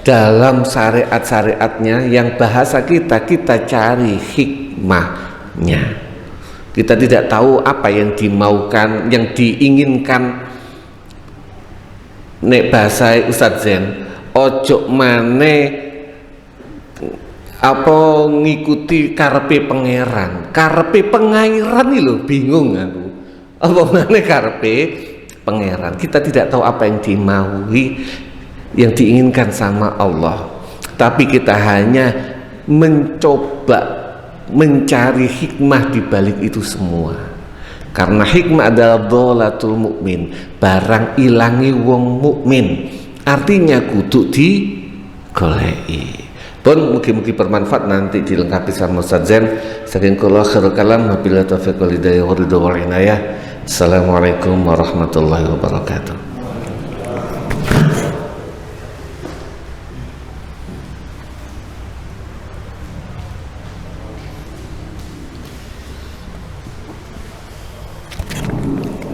dalam syariat-syariatnya, yang bahasa kita cari hikmahnya. Kita tidak tahu apa yang dimaukan, yang diinginkan. Nek bahasa Ustadz Zen, ojo mane apa ngikuti karepe pangeran. Karepe pengairan nih loh, bingung aku. Apa mane karepe pangeran? Kita tidak tahu apa yang dimaui, yang diinginkan sama Allah. tapi kita hanya mencoba mencari hikmah di balik itu semua. Karena hikmah adalah dholatul mukmin, barang ilangi wong mukmin. Artinya kudu digoleki. Pun mugi-mugi bermanfaat, nanti dilengkapi sama Ustaz Zain. Saking kula khairul kalam, wabillahi taufiq wal hidayah wa ridho wal inayah. Assalamualaikum warahmatullahi wabarakatuh.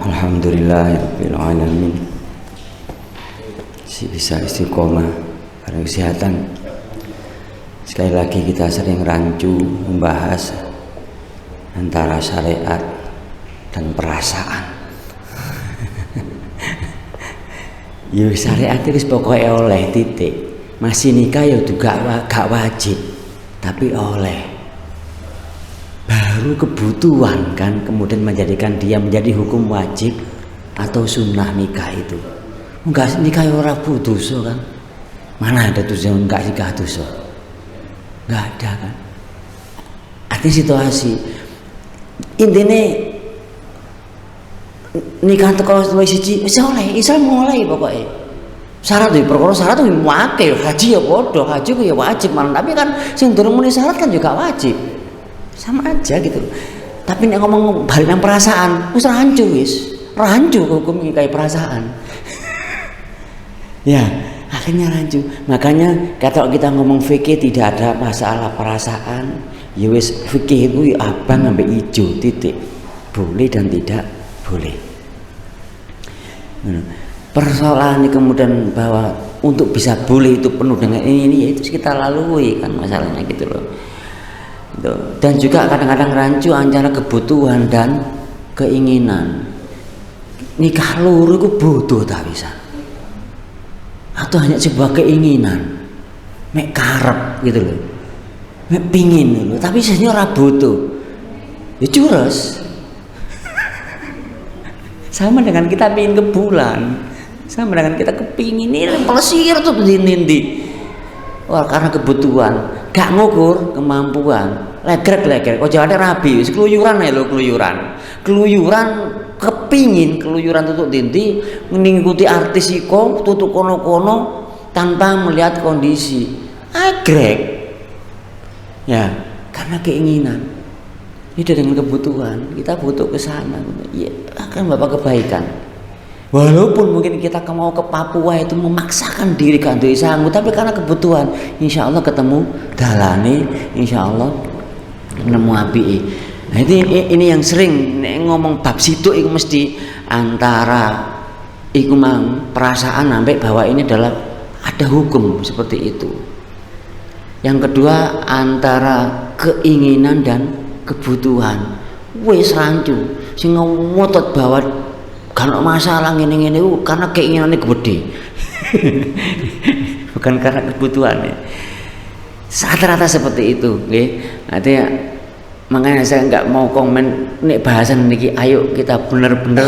Alhamdulillahirabbil alamin. Bisa istiqomah pada kesehatan. Sekali lagi kita sering rancu membahas antara syariat dan perasaan. Ya syariat itu pokoknya oleh titik. Masih nikah ya juga gak wajib, tapi oleh. Baru kebutuhan kan kemudian menjadikan dia menjadi hukum wajib atau sunnah nikah itu. Enggak nikah ora dosa kan? Mana ada dosa enggak nikah dosa? Enggak ada kan? Artinya situasi intine nikah teko wis siji wis oleh Islam mulai pokoknya. Syarat iki perkara syarat iki akeh, haji ya padha, haji ku ya wajib malah, tapi kan sing durung muni syarat kan juga wajib. Sama aja gitu. Tapi nek ngomong balik nang perasaan, wis rancu hukumnya kayak perasaan. Ya, akhirnya rancu. Makanya kalau kita ngomong fikih tidak ada masalah perasaan. Ya wis fikih itu abang sampai hijau titik. Boleh dan tidak boleh. Persoalan ini kemudian bahwa untuk bisa boleh itu penuh dengan ini ya itu kita lalui kan masalahnya gitu loh. Dan juga kadang-kadang rancu antara kebutuhan dan keinginan. Nikah loro itu butuh tak bisa, atau hanya sebuah keinginan, mek karep gitu loh, mek pingin loh, tapi sebenarnya ora butuh. Ya curus. Sama dengan kita pingin ke bulan, sama dengan kita kepingin ini pelesir tuh di. Wah, karena kebutuhan, gak ngukur kemampuan, legrek, kok jawabannya rabi, keluyuran ya lo keluyuran kepingin keluyuran tutup dinti, mengikuti artis iko tutup kono tanpa melihat kondisi, legrek, ya karena keinginan, itu dengan kebutuhan, kita butuh ke sana, ya akan bapak kebaikan. Walaupun mungkin kita mau ke Papua itu memaksakan diri kan untuk sanggup, tapi karena kebutuhan, insya Allah ketemu dalane, insya Allah nemu api. Nah ini yang sering ngomong bab situ itu mesti antara iku mang perasaan sampai bahwa ini adalah ada hukum seperti itu. Yang kedua antara keinginan dan kebutuhan. Wis rancu sing ngotot bahwa kalau masalah ini karena keinginannya gede, bukan karena kebutuhannya. Rata-rata seperti itu, okay? Artinya makanya saya nggak mau komen nih bahasan niki. Ayo kita benar-benar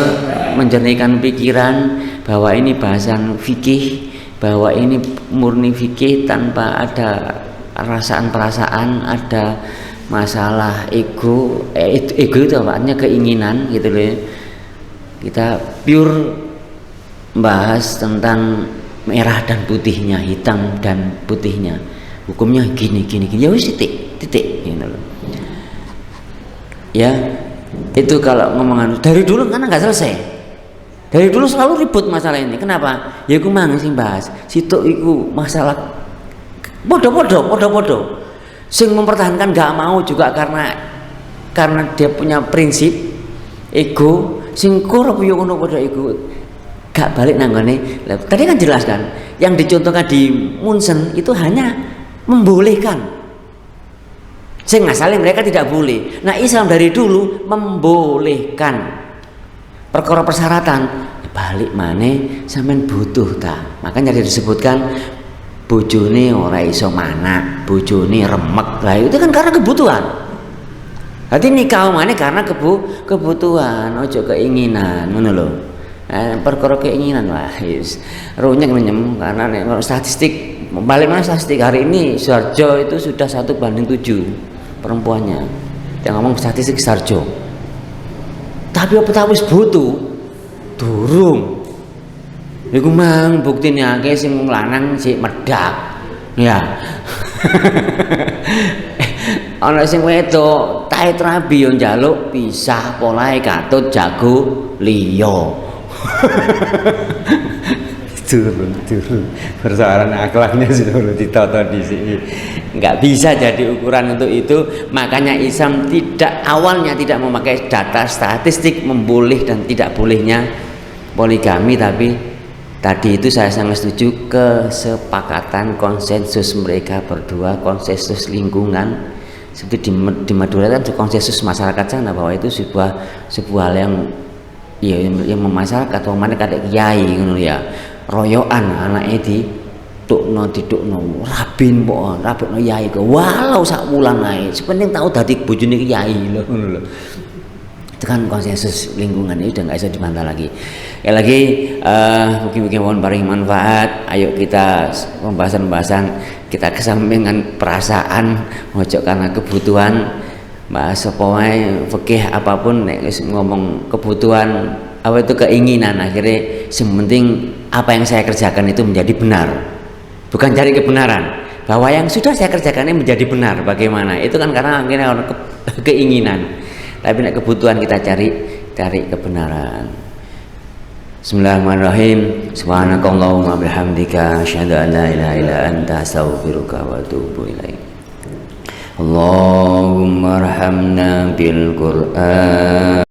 menjernihkan pikiran bahwa ini bahasan fikih, bahwa ini murni fikih tanpa ada perasaan, ada masalah ego. Ego itu artinya keinginan gitu loh. Kita pure bahas tentang merah dan putihnya, hitam dan putihnya, hukumnya gini ya wis titik gitu loh. Ya itu kalau ngomongan dari dulu karena nggak selesai, dari dulu selalu ribut masalah ini. Kenapa? Ya aku mang sing bahas situ iku masalah podo sing mempertahankan nggak mau juga karena dia punya prinsip ego. Sing korup yo ngono padha iku gak balik nanggone. Tadi kan jelas kan yang dicontohkan di Munsen itu hanya membolehkan. Sing asalnya mereka tidak boleh. Nah, Islam dari dulu membolehkan. Perkara persyaratan balik maneh sampean butuh ta. Makanya disebutkan bojone ora iso manak, bojone remek. Lah itu kan karena kebutuhan. Berarti nikah mana karena kebutuhan, ojo keinginan, ngono lho. Perkara keinginan wah, runyek menyem karena statistik balik mana statistik hari ini Sarjo itu sudah 1:7 perempuannya. Yang ngomong statistik Sarjo. Tapi apa tahu wis butuh durung. Iku mang buktine akeh sing lanang sik medhak. Ya. Ana sing wedok tae trabi yo njaluk pisah polahe katut jago liya. turun persoalan akhlaknya sudah ditata di sini, nggak bisa jadi ukuran untuk itu. Makanya Islam awalnya tidak memakai data statistik memboleh dan tidak bolehnya poligami, tapi tadi itu saya sangat setuju kesepakatan konsensus mereka berdua, konsensus lingkungan. Seperti di Madura kan konsensus masyarakat sana bahwa itu sebuah hal yang yang memasyarakat. Wong maneh kadek kiai ngono ya. Royokan anake didukno rabin kok rabekno yai kok walau sak wulan ae sepenting tahu dadi bojone kiai lho ngono lho. Itu kan konsensus lingkungan itu udah nggak bisa dibantah lagi. Ya lagi mungkin mohon paling manfaat. Ayo kita pembahasan kita kesampingkan perasaan ojo karena kebutuhan. Bahas pokoknya fikih apapun nek ngomong kebutuhan apa itu keinginan, akhirnya yang penting apa yang saya kerjakan itu menjadi benar, bukan cari kebenaran. Bahwa yang sudah saya kerjakan ini menjadi benar bagaimana itu kan karena akhirnya orang keinginan, tapi nek kebutuhan kita cari kebenaran. Bismillahirrahmanirrahim. Subhanakallahumma bihamdika asyhadu an la ilaha illa anta astaghfiruka wa atubu ilaik. Allahumma arhamna bil Qur'an.